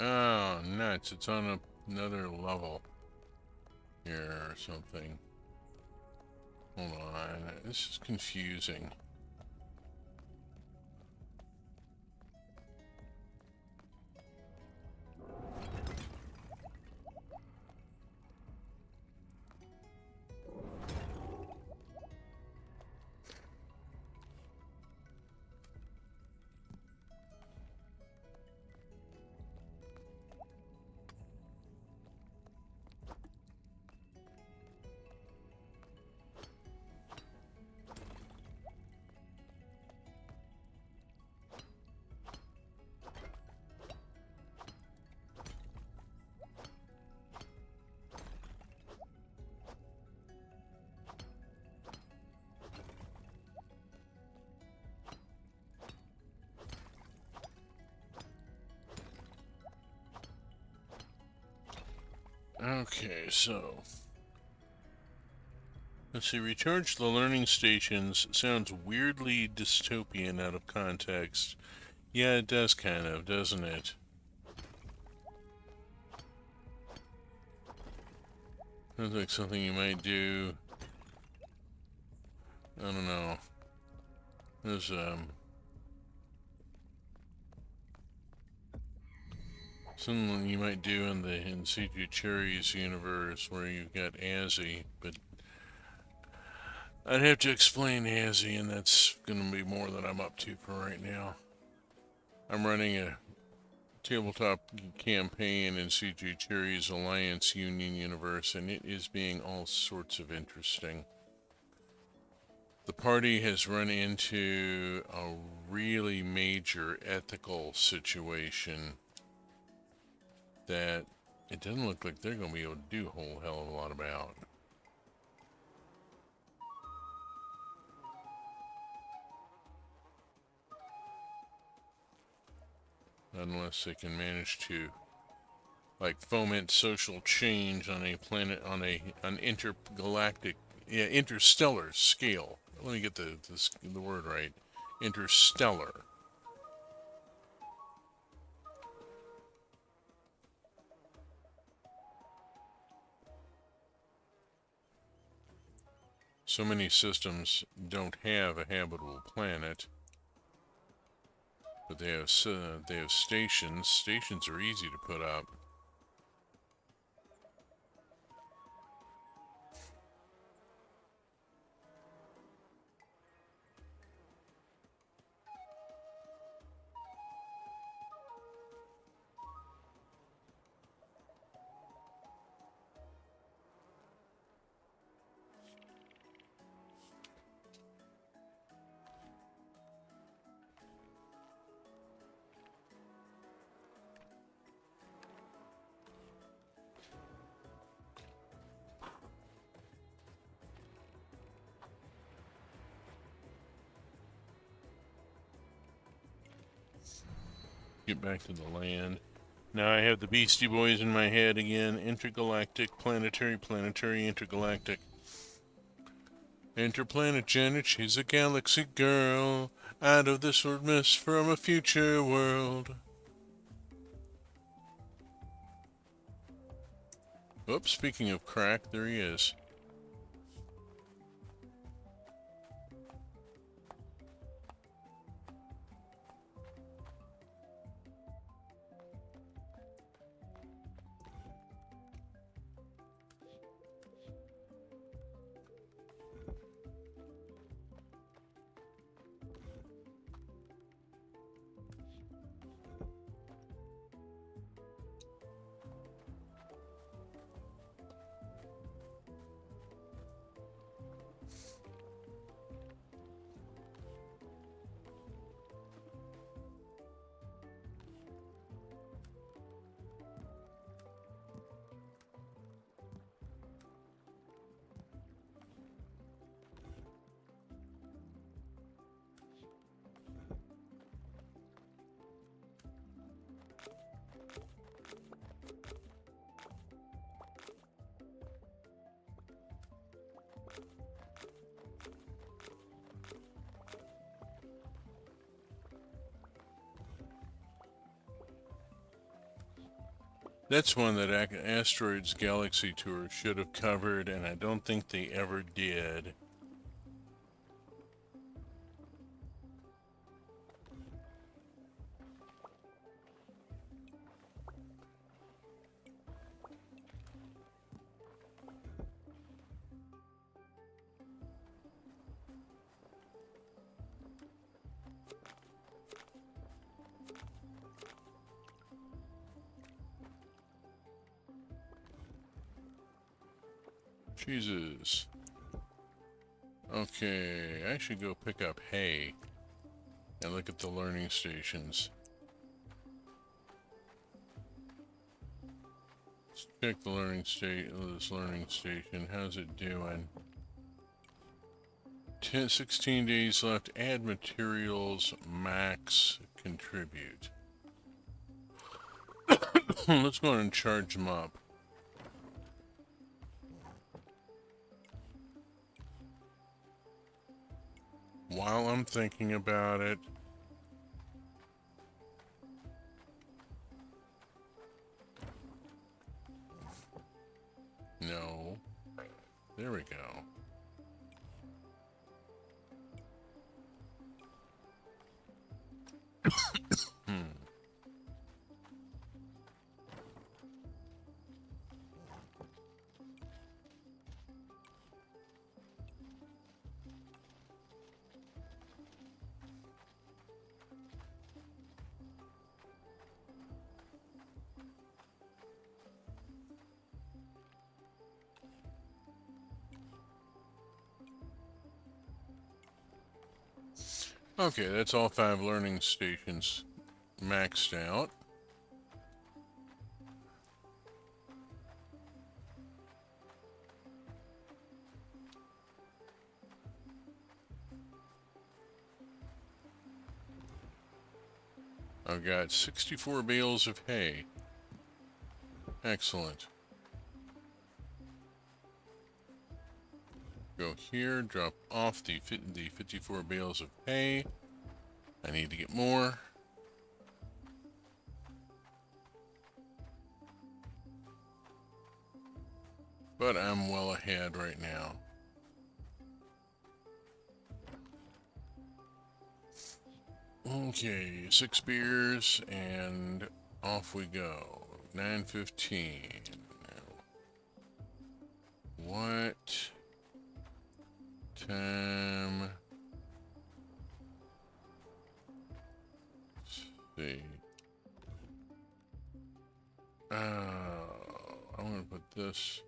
Oh, nuts. It's on another level here or something. Hold on. This is confusing. Okay, so let's see. Recharge the learning stations sounds weirdly dystopian out of context. Yeah, it does kind of, doesn't it? Sounds like something you might do. I don't know. There's something you might do in the C2 Cherries universe where you've got Azzy, but I'd have to explain Azzy, and that's gonna be more than I'm up to for right now. I'm running a tabletop campaign in CG Cherry's Alliance Union universe, and it is being all sorts of interesting. The party has run into a really major ethical situation that it doesn't look like they're going to be able to do a whole hell of a lot about. Unless they can manage to like foment social change on a planet on an intergalactic, yeah, interstellar scale. Let me get the word right. Interstellar. So many systems don't have a habitable planet, but they have stations. Stations are easy to put up. Get back to the land. Now I have the Beastie Boys in my head again. Intergalactic, planetary, intergalactic. Interplanet Janet, she's a galaxy girl. Out of this world miss from a future world. Oops, speaking of crack, there he is. That's one that Asteroids Galaxy Tour should have covered, and I don't think they ever did. Jesus. Okay, I should go pick up hay and look at the learning stations. Let's check the this learning station. How's it doing? 16 days left. Add materials. Max. Contribute. Let's go ahead and charge them up. while I'm thinking about it. No. There we go. Hmm. Okay, that's all 5 learning stations maxed out. I've got 64 bales of hay. Excellent. Go here, drop off the 54 bales of hay. I need to get more. But I'm well ahead right now. Okay, 6 beers and off we go. 9:15. What time? Let's see. I'm gonna put this.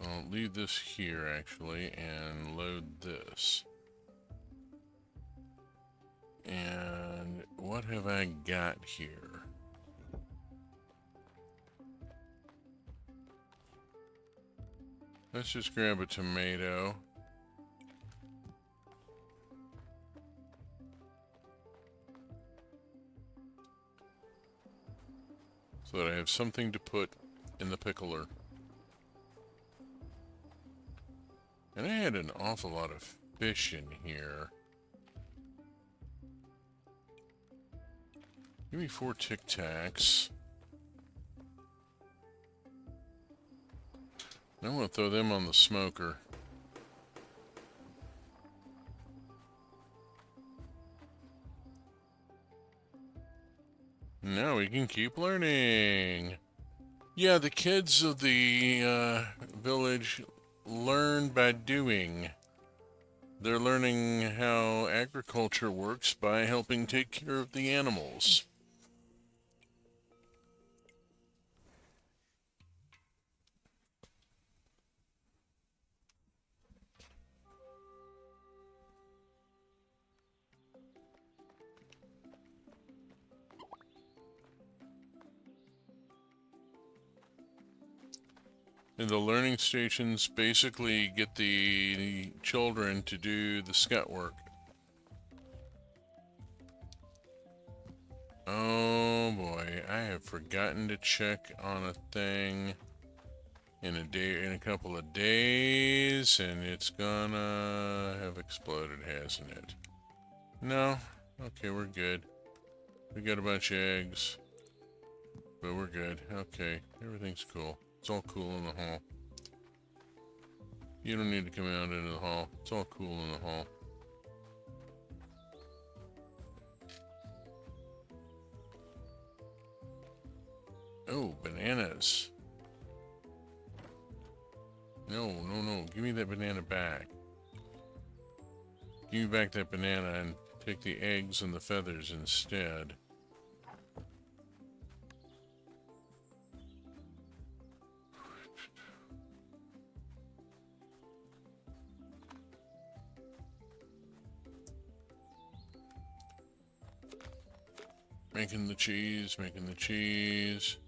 I'll leave this here actually and load this. And what have I got here? Let's just grab a tomato. So that I have something to put in the pickler. And I had an awful lot of fish in here. Give me 4 Tic Tacs. I'm going to throw them on the smoker. Now we can keep learning. Yeah, the kids of the village learn by doing. They're learning how agriculture works by helping take care of the animals. And the learning stations basically get the children to do the scout work. Oh boy, I have forgotten to check on a thing in a couple of days, and it's gonna have exploded, hasn't it? No? Okay, we're good. We got a bunch of eggs, but we're good. Okay, everything's cool. It's all cool in the hall. You don't need to come out into the hall. It's all cool in the hall. Oh, bananas. No, no, no. Give me that banana back. Give me back that banana and take the eggs and the feathers instead. Making the cheese, making the cheese.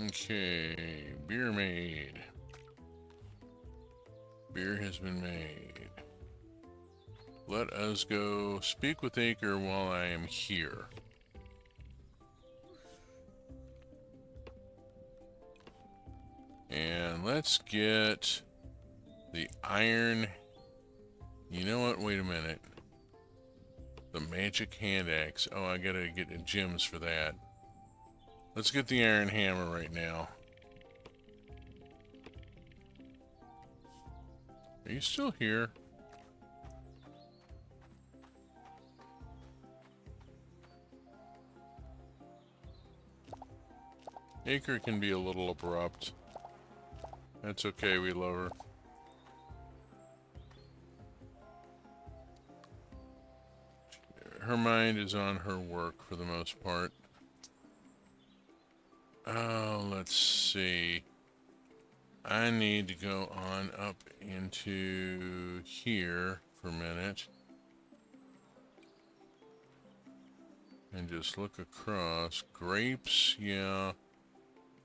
Okay, beer made. Beer has been made. Let us go speak with Acre while I am here. And let's get the iron. You know what? Wait a minute. The magic hand axe. Oh, I gotta get gems for that. Let's get the iron hammer right now. Are you still here? Acre can be a little abrupt. That's okay, we love her. Her mind is on her work for the most part. Oh, let's see. I need to go on up into here for a minute. And just look across. Grapes, yeah.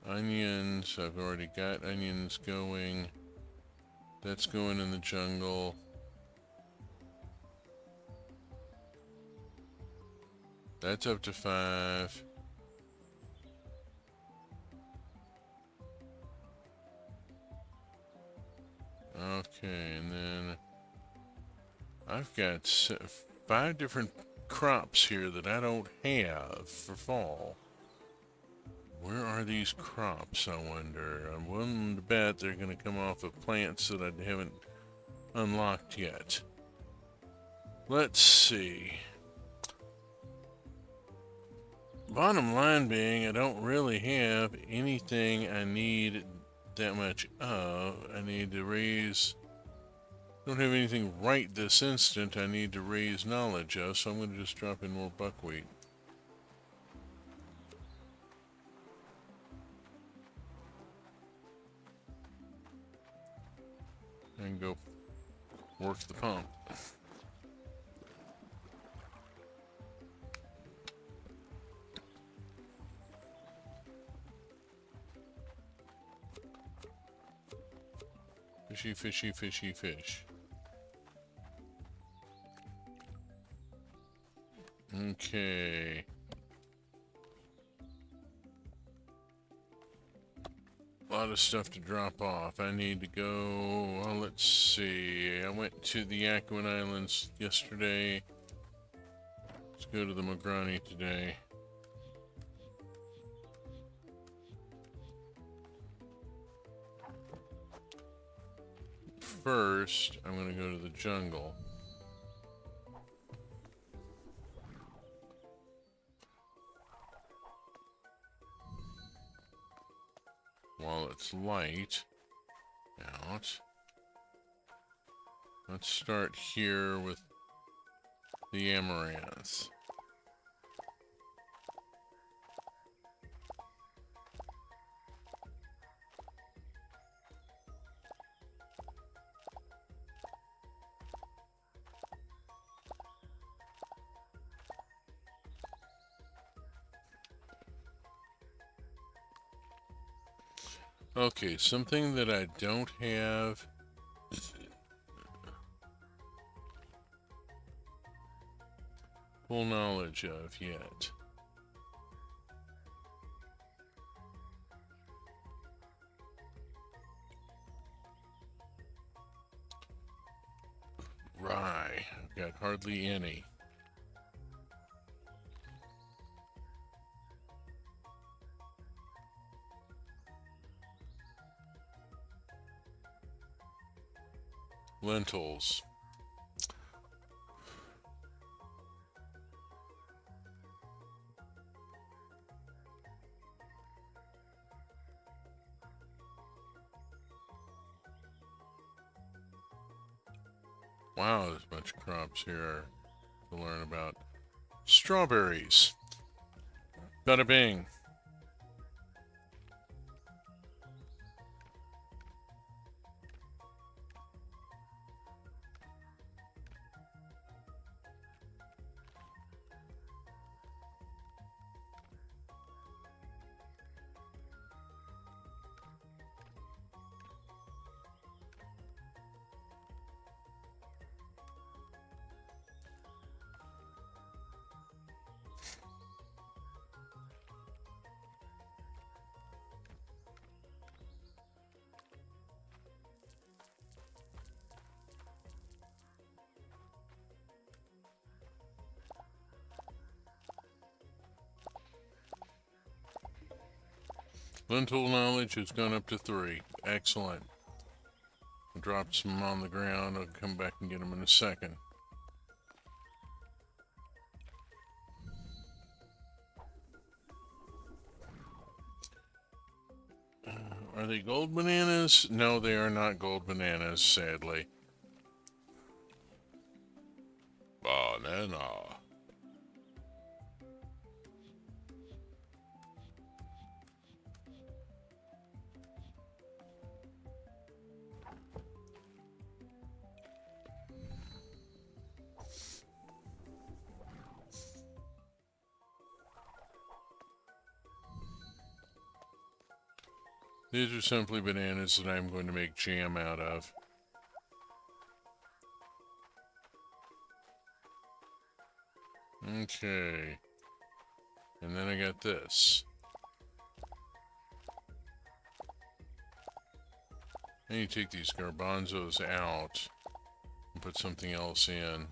Onions, I've already got onions going. That's going in the jungle. That's up to 5. Okay, and then I've got 5 different crops here that I don't have for fall. Where are these crops, I wonder? I'm willing to bet they're going to come off of plants that I haven't unlocked yet. Let's see. Bottom line being, I don't really have anything I need that much of. I need to raise... Don't have anything right this instant I need to raise knowledge of, so I'm going to just drop in more buckwheat. And go work the pump. Fishy, fishy, fishy, fish. Okay. A lot of stuff to drop off. I need to go, well, let's see. I went to the Aquan Islands yesterday. Let's go to the Magrani today. First, I'm going to go to the jungle. While it's light out. Let's start here with the amaranth. Okay, something that I don't have full knowledge of yet. Rye. I've got hardly any. Lentils. Wow, there's a bunch of crops here to learn about. Strawberries. Bada bing. Lentil knowledge has gone up to 3. Excellent. I dropped some on the ground. I'll come back and get them in a second. Are they gold bananas? No, they are not gold bananas, sadly. Banana. These are simply bananas that I'm going to make jam out of. Okay. And then I got this. I need to take these garbanzos out and put something else in.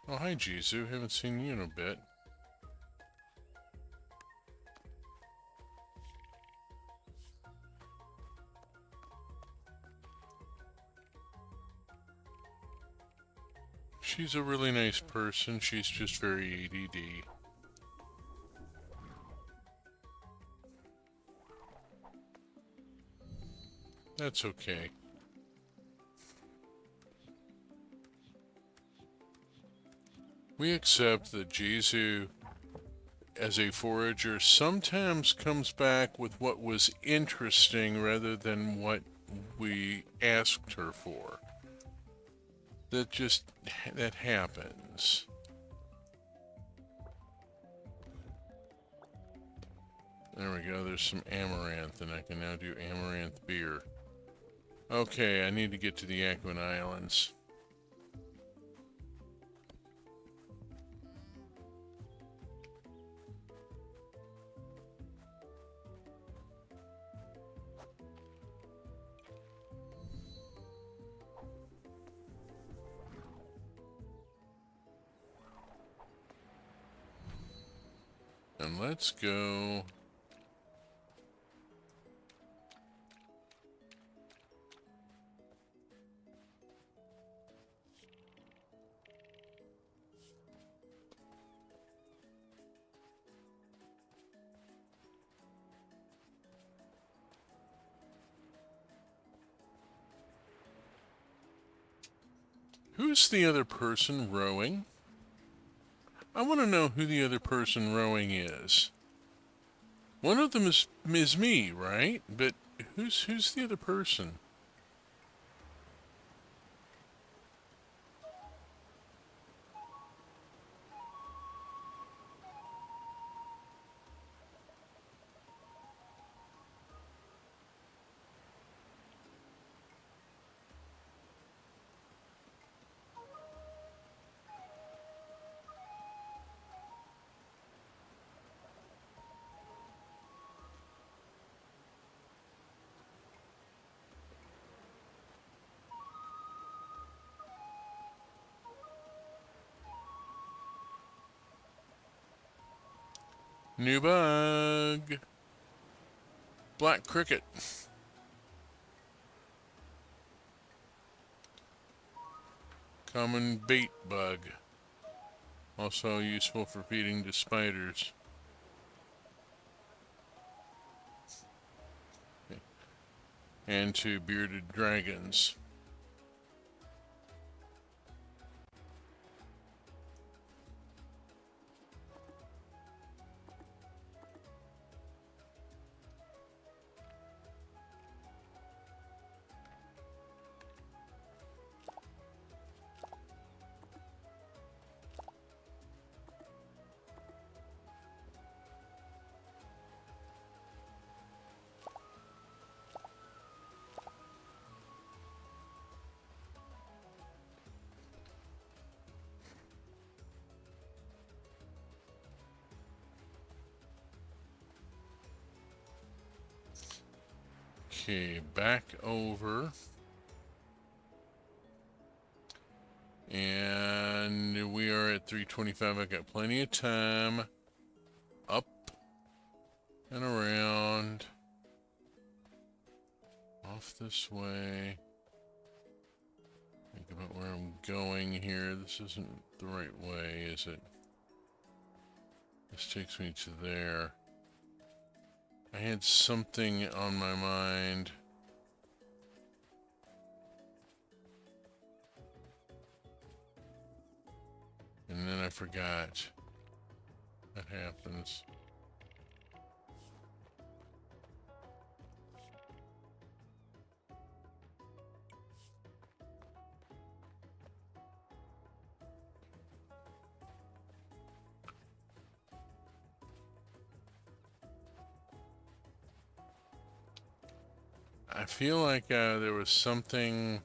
Oh, hi, Jisoo. Haven't seen you in a bit. She's a really nice person. She's just very ADD. That's okay. We accept that Jisoo, as a forager, sometimes comes back with what was interesting rather than what we asked her for. That happens. There we go, there's some amaranth, and I can now do amaranth beer. Okay, I need to get to the Aquan Islands. And let's go. Who's the other person rowing? I want to know who the other person rowing is. One of them is me, right? But who's the other person? New bug. Black cricket. Common bait bug. Also useful for feeding to spiders. And to bearded dragons. Okay, back over. And we are at 3:25. I got plenty of time. Up and around. off this way. Think about where I'm going here. This isn't the right way, is it? This takes me to there. I had something on my mind. And then I forgot. That happens. I feel like there was something.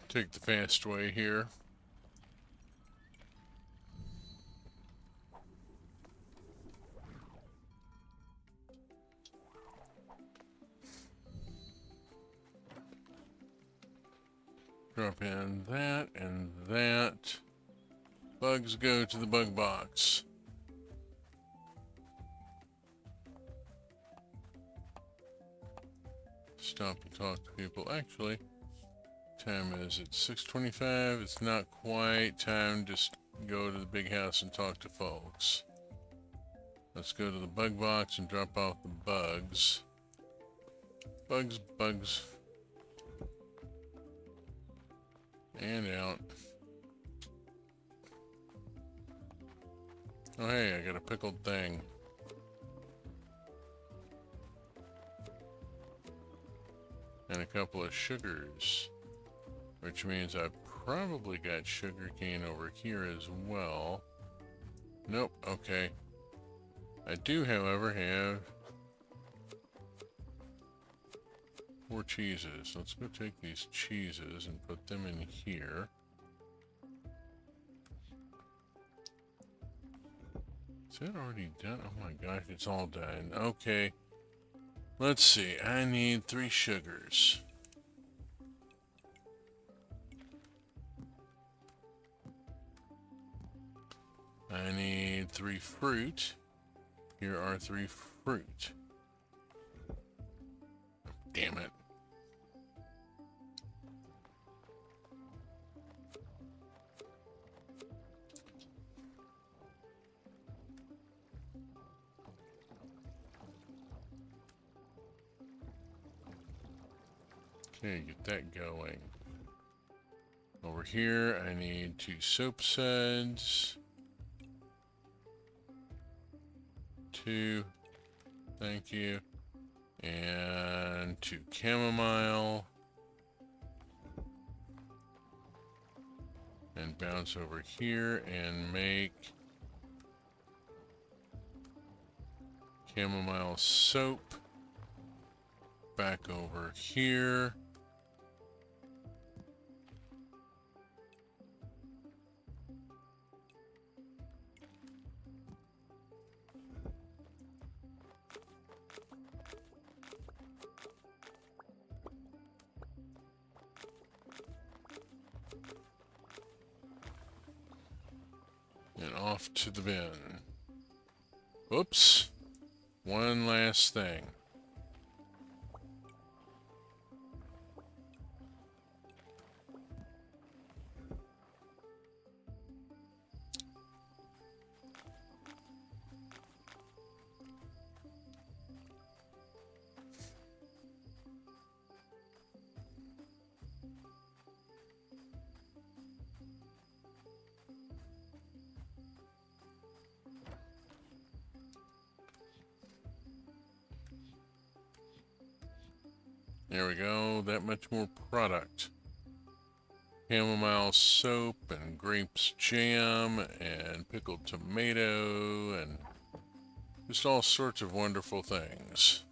Take the fast way here. Drop in that and that. Bugs go to the bug box. Stop and talk to people. Actually, time is it 6:25? It's not quite time. Just go to the big house and talk to folks. Let's go to the bug box and drop off the bugs. Bugs, bugs. And out. Oh hey, I got a pickled thing. And a couple of sugars. Which means I've probably got sugarcane over here as well. Nope, okay. I do, however, have 4 cheeses. Let's go take these cheeses and put them in here. Is that already done? Oh my gosh, it's all done. Okay. Let's see. I need 3 sugars. I need 3 fruit. Here are 3 fruit. Damn it. Okay, get that going. Over here, I need 2 soap suds. 2. Thank you. And 2 chamomile. And bounce over here and make chamomile soap. Back over here. And off to the bin. Oops. One last thing. There we go, that much more product. Chamomile soap and grapes jam and pickled tomato and just all sorts of wonderful things.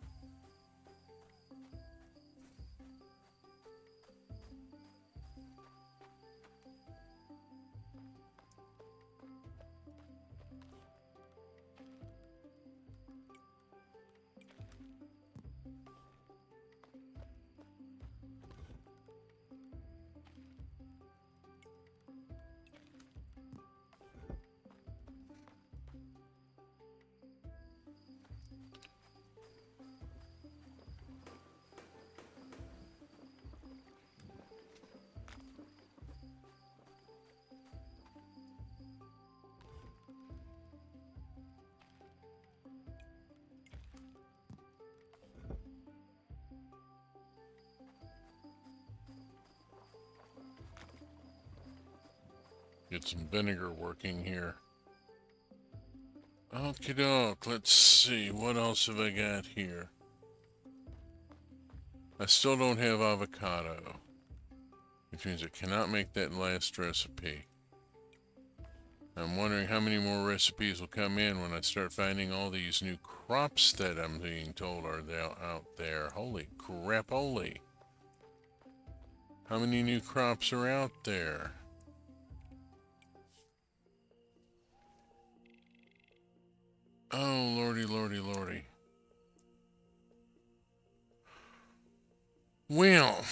Get some vinegar working here. Okie doke, let's see, what else have I got here? I still don't have avocado, which means I cannot make that last recipe. I'm wondering how many more recipes will come in when I start finding all these new crops that I'm being told are out there. Holy crap, holy. How many new crops are out there? Oh, lordy, lordy, lordy. Well,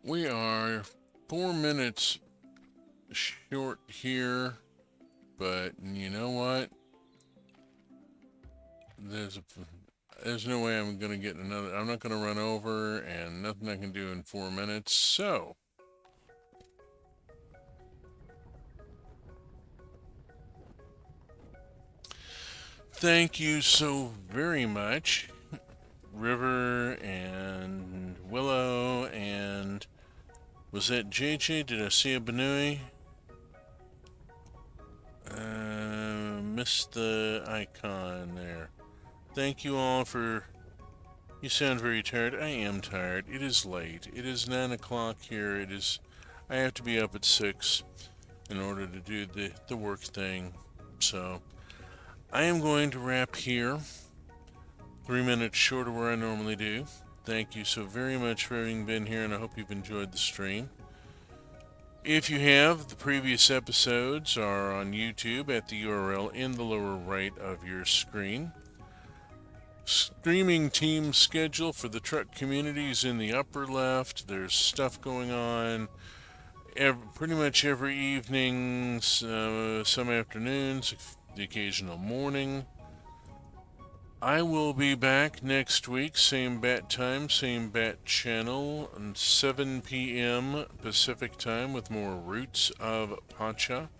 we are 4 minutes short here, but you know what? There's no way I'm gonna get another. I'm not gonna run over, and nothing I can do in 4 minutes. So, thank you so very much, River and Willow, and was that JJ? Did I see a Benui? Missed the icon there. Thank you all for. You sound very tired. I am tired. It is late. It is 9 o'clock here. It is. I have to be up at 6 in order to do the work thing. So, I am going to wrap here. 3 minutes short of where I normally do. Thank you so very much for having been here, and I hope you've enjoyed the stream. If you have, the previous episodes are on YouTube at the URL in the lower right of your screen. Streaming team schedule for the truck community is in the upper left. There's stuff going on pretty much every evening, some afternoons, the occasional morning. I will be back next week, same bat time, same bat channel, 7 p.m. Pacific time with more Roots of Pacha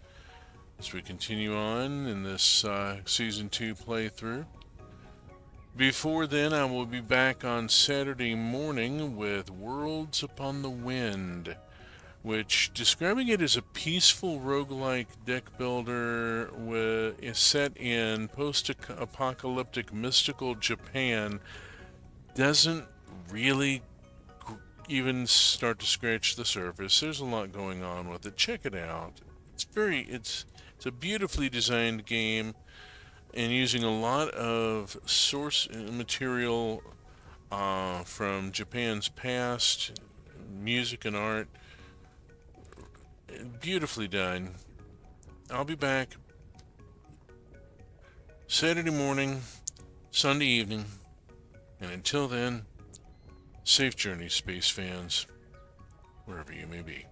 as we continue on in this Season 2 playthrough. Before then, I will be back on Saturday morning with Worlds Upon the Wind, which, describing it as a peaceful roguelike deck builder is set in post-apocalyptic mystical Japan, doesn't really even start to scratch the surface. There's a lot going on with it. Check it out. It's a beautifully designed game, and using a lot of source material from Japan's past, music and art. Beautifully done. I'll be back Saturday morning, Sunday evening, and until then, Safe journey, space fans, wherever you may be.